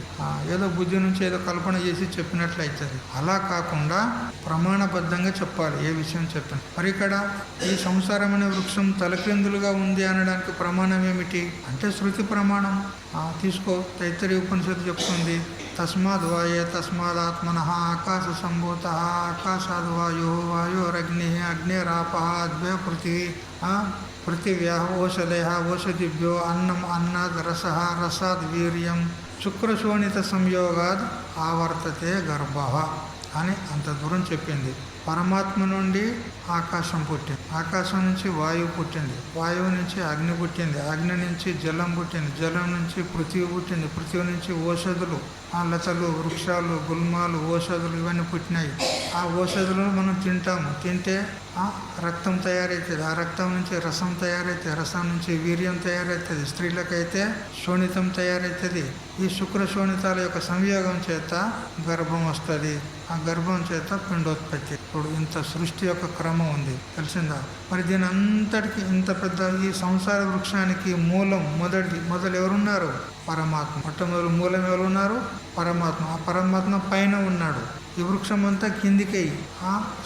ఏదో బుద్ధి నుంచి ఏదో కల్పన చేసి చెప్పినట్లు అవుతుంది. అలా కాకుండా ప్రమాణబద్ధంగా చెప్పాలి ఏ విషయం చెప్పిన. మరి ఇక్కడ ఈ సంసారమైన వృక్షం తలక్రిందులుగా ఉంది అనడానికి ప్రమాణం ఏమిటి అంటే శృతి ప్రమాణం. తీసుకో, తైత్తరీయ ఉపనిషత్తు చెప్తుంది, తస్మాద్ వాయే తస్మాదాత్మన ఆకాశ సంభూత ఆకాశాద్ వాయు వాయోరగ్ని అగ్నిరాప అద్భయ పృథివీ పృథివ్యా ఓషధయ ఓషధిభ్యో అన్నం అన్నాద్ రస రసాద్ వీర్యం శుక్రశోణిత సంయోగాద్ ఆవర్తతే గర్భ అని అంత దూరం చెప్పింది. పరమాత్మ నుండి ఆకాశం పుట్టింది, ఆకాశం నుంచి వాయువు పుట్టింది, వాయువు నుంచి అగ్ని పుట్టింది, అగ్ని నుంచి జలం పుట్టింది, జలం నుంచి పృథివీ పుట్టింది, పృథివీ నుంచి ఓషధులు, లతలు, వృక్షాలు, గుల్మాలు, ఓషధులు ఇవన్నీ పుట్టినాయి. ఆ ఓషధులను మనం తింటాము, తింటే రక్తం తయారవుతుంది, ఆ రక్తం నుంచి రసం తయారవుతుంది, రసం నుంచి వీర్యం తయారవుతుంది, స్త్రీలకైతే శోణితం తయారవుతుంది. ఈ శుక్ర శోణితాల యొక్క సంయోగం చేత గర్భం వస్తుంది, ఆ గర్భం చేత పిండోత్పత్తి. ఇప్పుడు ఇంత సృష్టి యొక్క క్రమం ఉంది, తెలిసిందా? మరి దీని అంతటికి ఇంత పెద్ద ఈ సంసార వృక్షానికి మూలం మొదలు ఎవరున్నారు? పరమాత్మ. మొట్టమొదటి మూలం ఎవరున్నారు? పరమాత్మ. ఆ పరమాత్మ పైన ఉన్నాడు. ఈ వృక్షం అంతా కిందికి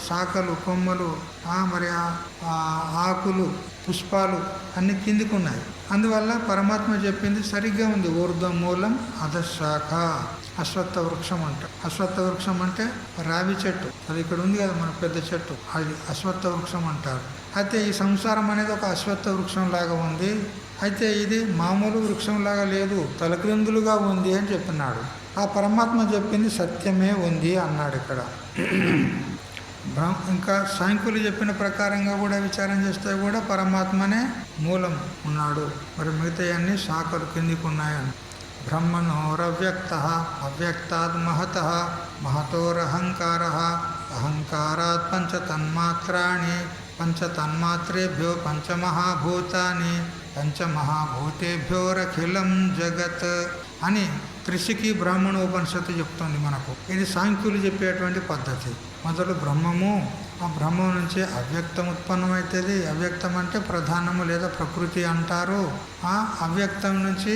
శాఖలు, కొమ్మలు, మరి ఆకులు, పుష్పాలు అన్ని కిందికి ఉన్నాయి. అందువల్ల పరమాత్మ చెప్పింది సరిగ్గా ఉంది. ఊర్ధ్వ మూలం అధశాఖ. అశ్వత్థ వృక్షం అంట. అశ్వత్థ వృక్షం అంటే రావి చెట్టు, అది ఇక్కడ ఉంది కదా మన పెద్ద చెట్టు, అది అశ్వత్థ వృక్షం అంటారు. అయితే ఈ సంసారం అనేది ఒక అశ్వత్థ వృక్షం లాగా ఉంది. అయితే ఇది మామూలు వృక్షం లాగా లేదు, తలక్రిందులుగా ఉంది అని చెప్తున్నాడు. ఆ పరమాత్మ చెప్పింది సత్యమే ఉంది అన్నాడు ఇక్కడ. ఇంకా సాంఖ్యులు చెప్పిన ప్రకారంగా కూడా విచారం చేస్తే కూడా పరమాత్మనే మూలం ఉన్నాడు, మరి మిగతా అన్ని శాఖలు కిందికి ఉన్నాయని. బ్రహ్మణోరవ్యక్తః అవ్యక్తాద్ మహతః మహతోరహంకారः అహంకారాత్ పంచతన్మాత్రాణి పంచతన్మాత్రేభ్యో పంచమహాభూతాని పంచమహాభూతేభ్యోరఖిలం జగత్ అని త్రిశికి బ్రాహ్మణోపనిషత్తు చెప్తుంది మనకు. ఇది సాంఖ్యులు చెప్పేటువంటి పద్ధతి. మొదలు బ్రహ్మము, ఆ బ్రహ్మం నుంచి అవ్యక్తం ఉత్పన్నమవుతుంది. అవ్యక్తం అంటే ప్రధానము లేదా ప్రకృతి అంటారు. ఆ అవ్యక్తం నుంచి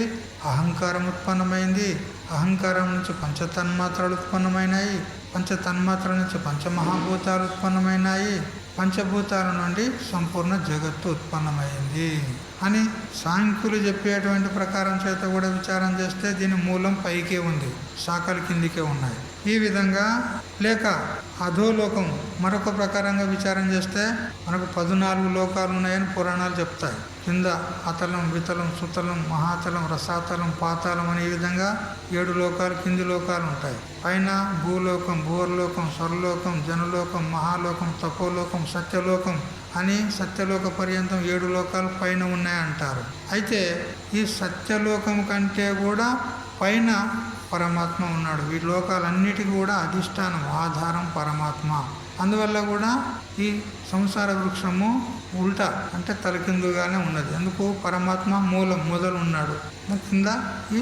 అహంకారం ఉత్పన్నమైంది. అహంకారం నుంచి పంచతన్మాత్రలు ఉత్పన్నమైనాయి. పంచతన్మాత్రల నుంచి పంచమహాభూతాలు ఉత్పన్నమైనాయి. పంచభూతాల నుండి సంపూర్ణ జగత్తు ఉత్పన్నమైంది అని సాంఖ్యులు చెప్పేటువంటి ప్రకారం చేత కూడా విచారం చేస్తే దీని మూలం పైకే ఉంది, శాఖలు కిందికే ఉన్నాయి. ఈ విధంగా లేక అధోలోకం మరొక ప్రకారంగా విచారం చేస్తే మనకు 14 లోకాలు ఉన్నాయని పురాణాలు చెప్తాయి. కింద అతలం, వితలం, సుతలం, మహాతలం, రసాతలం, పాతాళం అనే విధంగా 7 లోకాలు, కింది లోకాలు ఉంటాయి. పైన భూలోకం, భూవర్లోకం, స్వర్లోకం, జనలోకం, మహాలోకం, తపోలోకం, సత్యలోకం అని సత్యలోక పర్యంతం 7 లోకాలు పైన ఉన్నాయంటారు. అయితే ఈ సత్యలోకం కంటే కూడా పైన పరమాత్మ ఉన్నాడు. ఈ లోకాలన్నిటికీ కూడా అధిష్టానం, ఆధారం పరమాత్మ. అందువల్ల కూడా ఈ సంసార వృక్షము ఉల్టా అంటే తలకిందుగానే ఉన్నది. ఎందుకు? పరమాత్మ మూలం, మొదలు ఉన్నాడు. కింద ఈ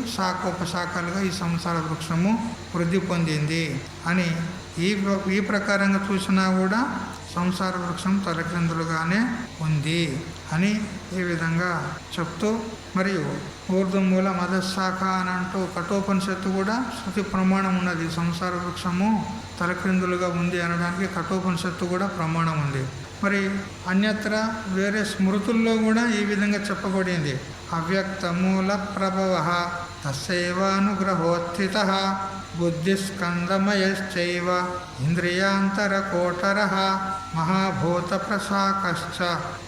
ఉపశాఖలుగా ఈ సంసార వృక్షము వృద్ధి పొందింది అని ఈ ప్రకారంగా చూసినా కూడా సంసార వృక్షం తలకిందులుగానే ఉంది అని ఈ విధంగా చెప్తూ, మరియు ఊర్ధ్వమూల మధశాఖ అని అంటూ కఠోపనిషత్తు కూడా శృతి ప్రమాణం ఉన్నది. సంసార వృక్షము తలక్రిందులుగా ఉంది అనడానికి కఠోపనిషత్తు కూడా ప్రమాణం ఉంది. మరి అన్యత్ర వేరే స్మృతుల్లో కూడా ఈ విధంగా చెప్పబడింది. అవ్యక్త మూల ప్రభవ తస్యైవానుగ్రహోత్థిత బుద్ధిస్కందమయశ్చైవ ఇంద్రియాంతరకోటరః మహాభూత ప్రశాకశ్చ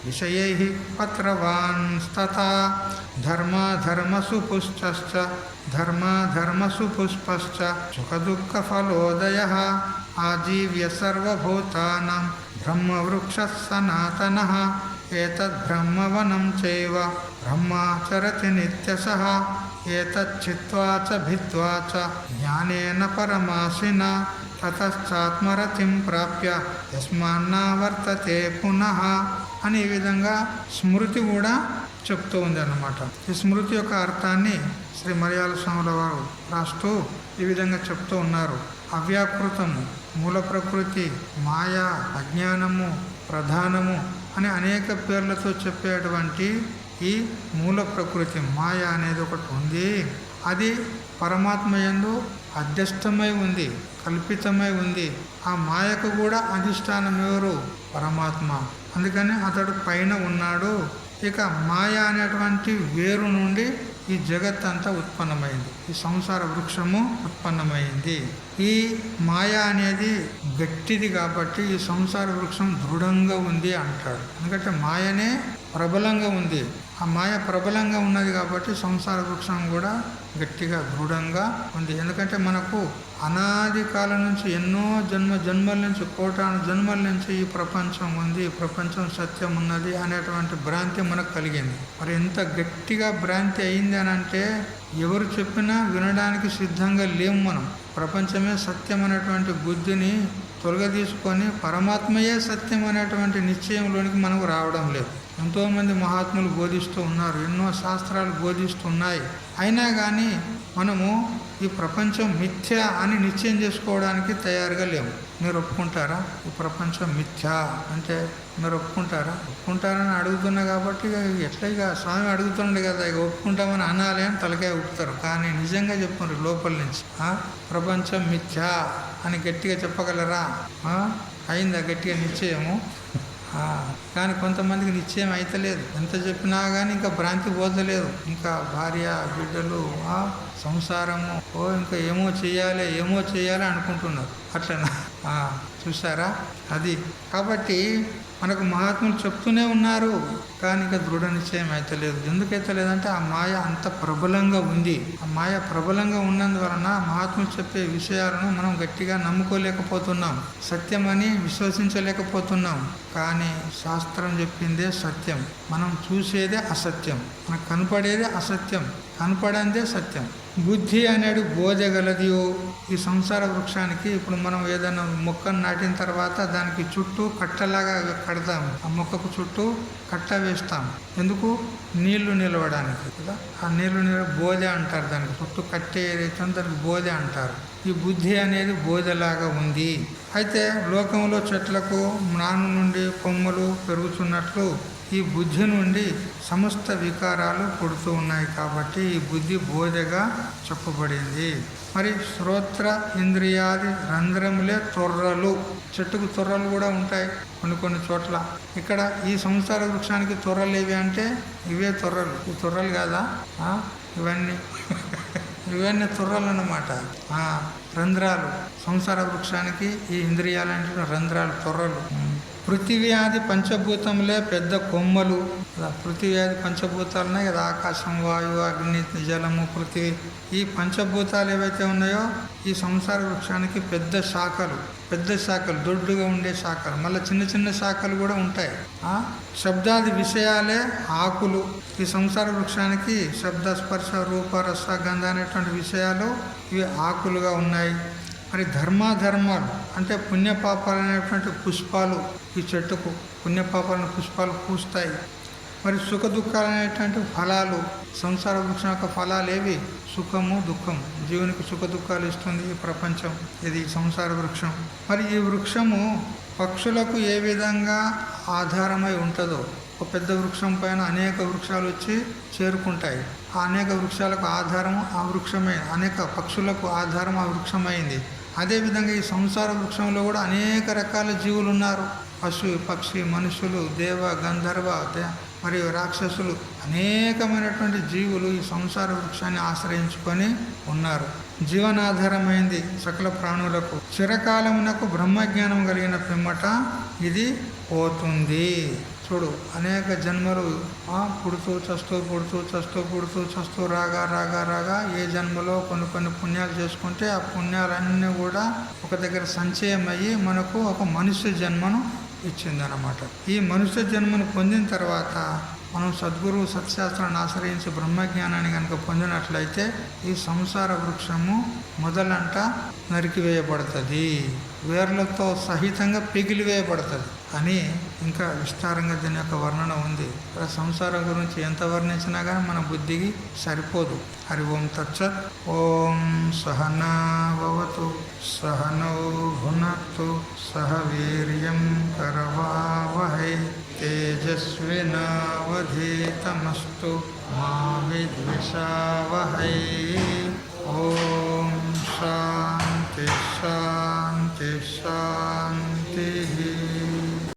విషయైః పత్రవాన్స్తథా ధర్మాధర్మసుపుశ్చ ధర్మాధర్మసుపుష్పశ్చ సుఖదుఃఖఫలోదయః ఆజీవ్య సర్వభూతానాం బ్రహ్మవృక్షः సనాతనः ఏతద్బ్రహ్మవనం చైవ బ్రహ్మాచరతి నిత్యశః ఏతచ్చిత్వా చ భిత్వా చ జ్ఞానేన పరమాసినా తతశ్చాత్మరతిం ప్రాప్య యస్మాన్నావర్తతే పునః అని ఈ విధంగా స్మృతి కూడా చెప్తూ ఉంది అన్నమాట. ఈ స్మృతి యొక్క అర్థాన్ని శ్రీ మలయాళ స్వాముల వారు రాస్తూ ఈ విధంగా చెప్తూ ఉన్నారు. అవ్యాకృతము, మూల ప్రకృతి, మాయా, అజ్ఞానము, ప్రధానము అని అనేక పేర్లతో చెప్పేటువంటి ఈ మూల ప్రకృతి మాయ అనేది ఒకటి ఉంది. అది పరమాత్మ యందు అధ్యస్థమై ఉంది, కల్పితమై ఉంది. ఆ మాయకు కూడా అధిష్టానం ఎవరు? పరమాత్మ. అందుకని అతడు పైన ఉన్నాడు. ఇక మాయ అనేటువంటి వేరు నుండి ఈ జగత్ అంతా ఉత్పన్నమైంది. ఈ సంసార వృక్షము ఉత్పన్నమైంది. ఈ మాయ అనేది గట్టిది కాబట్టి ఈ సంసార వృక్షం దృఢంగా ఉంది అంటాడు. ఎందుకంటే మాయనే ప్రబలంగా ఉంది. ఆ మాయ ప్రబలంగా ఉన్నది కాబట్టి సంసార వృక్షం కూడా గట్టిగా దృఢంగా ఉంది. ఎందుకంటే మనకు అనాది కాలం నుంచి ఎన్నో జన్మల నుంచి, కోటాను జన్మల నుంచి ఈ ప్రపంచం ఉంది, ఈ ప్రపంచం సత్యం ఉన్నది అనేటువంటి భ్రాంతి మనకు కలిగింది. మరి ఎంత గట్టిగా భ్రాంతి అయింది అని అంటే ఎవరు చెప్పినా వినడానికి సిద్ధంగా లేము. మనం ప్రపంచమే సత్యం అనేటువంటి బుద్ధిని తొలగదీసుకొని పరమాత్మయే సత్యం అనేటువంటి నిశ్చయంలోనికి మనకు రావడం లేదు. ఎంతోమంది మహాత్ములు బోధిస్తూ ఉన్నారు, ఎన్నో శాస్త్రాలు బోధిస్తున్నాయి. అయినా కానీ మనము ఈ ప్రపంచం మిథ్య అని నిశ్చయం చేసుకోవడానికి తయారుగా లేము. మీరు ఒప్పుకుంటారా? ఈ ప్రపంచం మిథ్య అంటే మీరు ఒప్పుకుంటారా? ఒప్పుకుంటారని అడుగుతున్నా కాబట్టి ఎట్లా ఇక స్వామి అడుగుతుండే కదా, ఇక ఒప్పుకుంటామని అనాలి అని తలకాయ ఊపుతారు. కానీ నిజంగా చెప్పుకుంటారు లోపల నుంచి, ప్రపంచం మిథ్య అని గట్టిగా చెప్పగలరా? అయిందా గట్టిగా నిశ్చయము? కానీ కొంతమందికి నిశ్చయం అయితలేదు. ఎంత చెప్పినా కానీ ఇంకా భ్రాంతి పోతలేదు. ఇంకా భార్య, బిడ్డలు, సంసారము, ఇంకా ఏమో చేయాలి అనుకుంటున్నారు. అట్లనా? చూసారా? అది కాబట్టి మనకు మహాత్ములు చెప్తూనే ఉన్నారు, కానీ ఇక దృఢ నిశ్చయం అయితలేదు. ఎందుకైతే లేదంటే ఆ మాయ అంత ప్రబలంగా ఉంది. ఆ మాయ ప్రబలంగా ఉన్నందువలన మహాత్ములు చెప్పే విషయాలను మనం గట్టిగా నమ్ముకోలేకపోతున్నాం, సత్యమని విశ్వసించలేకపోతున్నాం. కానీ శాస్త్రం చెప్పిందే సత్యం, మనం చూసేదే అసత్యం, మనకు కనపడేదే అసత్యం, కనపడందే సత్యం. బుద్ధి అనేది బోధగలదియో. ఈ సంసార వృక్షానికి ఇప్పుడు మనం ఏదైనా మొక్కను నాటిన తర్వాత దానికి చుట్టూ కట్టలాగా కడతాం, ఆ మొక్కకు చుట్టూ కట్ట వేస్తాం. ఎందుకు? నీళ్లు నిలవడానికి కదా. ఆ నీళ్లు బోధె అంటారు, దానికి చుట్టూ కట్టే ఏదైతే దానికి బోధె అంటారు. ఈ బుద్ధి అనేది బోధలాగా ఉంది. అయితే లోకంలో చెట్లకు నాను నుండి కొమ్మలు పెరుగుతున్నట్లు ఈ బుద్ధి నుండి సమస్త వికారాలు పుడుతూ ఉన్నాయి. కాబట్టి ఈ బుద్ధి బోధగా చెప్పబడింది. మరి శ్రోత్ర ఇంద్రియాది రంధ్రములే తొర్రలు. చెట్టుకు తొర్రలు కూడా ఉంటాయి కొన్ని చోట్ల. ఇక్కడ ఈ సంసార వృక్షానికి తొర్రలు ఏవి అంటే ఇవే తొర్రలు. ఈ తొర్రలు కాదా ఇవన్నీ ఇవన్నీ తొర్రలు అన్నమాట. రంధ్రాలు. సంసార వృక్షానికి ఈ ఇంద్రియాలంటే రంధ్రాలు, తొర్రలు. పృథివీ ఆది పంచభూతములే పెద్ద కొమ్మలు. పృథివీ ఆది పంచభూతాలునే కదా, ఆకాశం, వాయువు, అగ్ని, జలము, పృథివీ. ఈ పంచభూతాలు ఏవైతే ఉన్నాయో ఈ సంసార వృక్షానికి పెద్ద శాఖలు, దొడ్డుగా ఉండే శాఖలు. మళ్ళీ చిన్న శాఖలు కూడా ఉంటాయి. శబ్దాది విషయాలే ఆకులు. ఈ సంసార వృక్షానికి శబ్ద, స్పర్శ, రూప, రస, గంధ అనేటువంటి విషయాలు ఇవి ఆకులుగా ఉన్నాయి. మరి ధర్మాధర్మాలు అంటే పుణ్యపాపాలు అనేటువంటి పుష్పాలు. ఈ చెట్టుకు పుణ్యపాపాలను పుష్పాలు పూస్తాయి. మరి సుఖ దుఃఖాలు అనేటువంటి ఫలాలు. సంసార వృక్షం యొక్క ఫలాలు ఏవి? సుఖము, దుఃఖము. జీవునికి సుఖ దుఃఖాలు ఇస్తుంది ఈ ప్రపంచం, ఇది సంసార వృక్షం. మరి ఈ వృక్షము పక్షులకు ఏ విధంగా ఆధారమై ఉంటుందో, ఒక పెద్ద వృక్షం పైన అనేక వృక్షాలు వచ్చి చేరుకుంటాయి. ఆ అనేక వృక్షాలకు ఆధారం ఆ వృక్షమే, అనేక పక్షులకు ఆధారం ఆ వృక్షమైంది. అదేవిధంగా ఈ సంసార వృక్షంలో కూడా అనేక రకాల జీవులు ఉన్నారు. పశు, పక్షి, మనుషులు, దేవ, గంధర్వ మరియు రాక్షసులు, అనేకమైనటువంటి జీవులు ఈ సంసార వృక్షాన్ని ఆశ్రయించుకొని ఉన్నారు. జీవనాధారమైంది సకల ప్రాణులకు. చిరకాలమునకు బ్రహ్మజ్ఞానం కలిగిన పిమ్మట ఇది పోతుంది. చూడు, అనేక జన్మలు పుడుతూ చస్తూ రాగా ఏ జన్మలో కొన్ని పుణ్యాలు చేసుకుంటే ఆ పుణ్యాలన్నీ కూడా ఒక దగ్గర సంచయం అయ్యి మనకు ఒక మనుష్య జన్మను ఇచ్చిందనమాట. ఈ మనుష్య జన్మను పొందిన తర్వాత మనం సద్గురువు సత్శాస్త్రాన్ని ఆశ్రయించి బ్రహ్మజ్ఞానాన్ని కనుక పొందినట్లయితే ఈ సంసార వృక్షము మొదలంట నరికివేయబడుతుంది, వేర్లతో సహితంగా పిగిలివేయబడుతుంది అని ఇంకా విస్తారంగా దీని యొక్క వర్ణన ఉంది. ఇక్కడ సంసారం గురించి ఎంత వర్ణించినా కానీ మన బుద్ధికి సరిపోదు. హరి ఓం తత్సత్. ఓం సహనా భవతు సహనౌ భునక్తు సహ వీర్యం కరవావహై తేజస్వినావధీతమస్తు మా విద్విషావహై. ఓం శాంతి శాంతి శాంతి.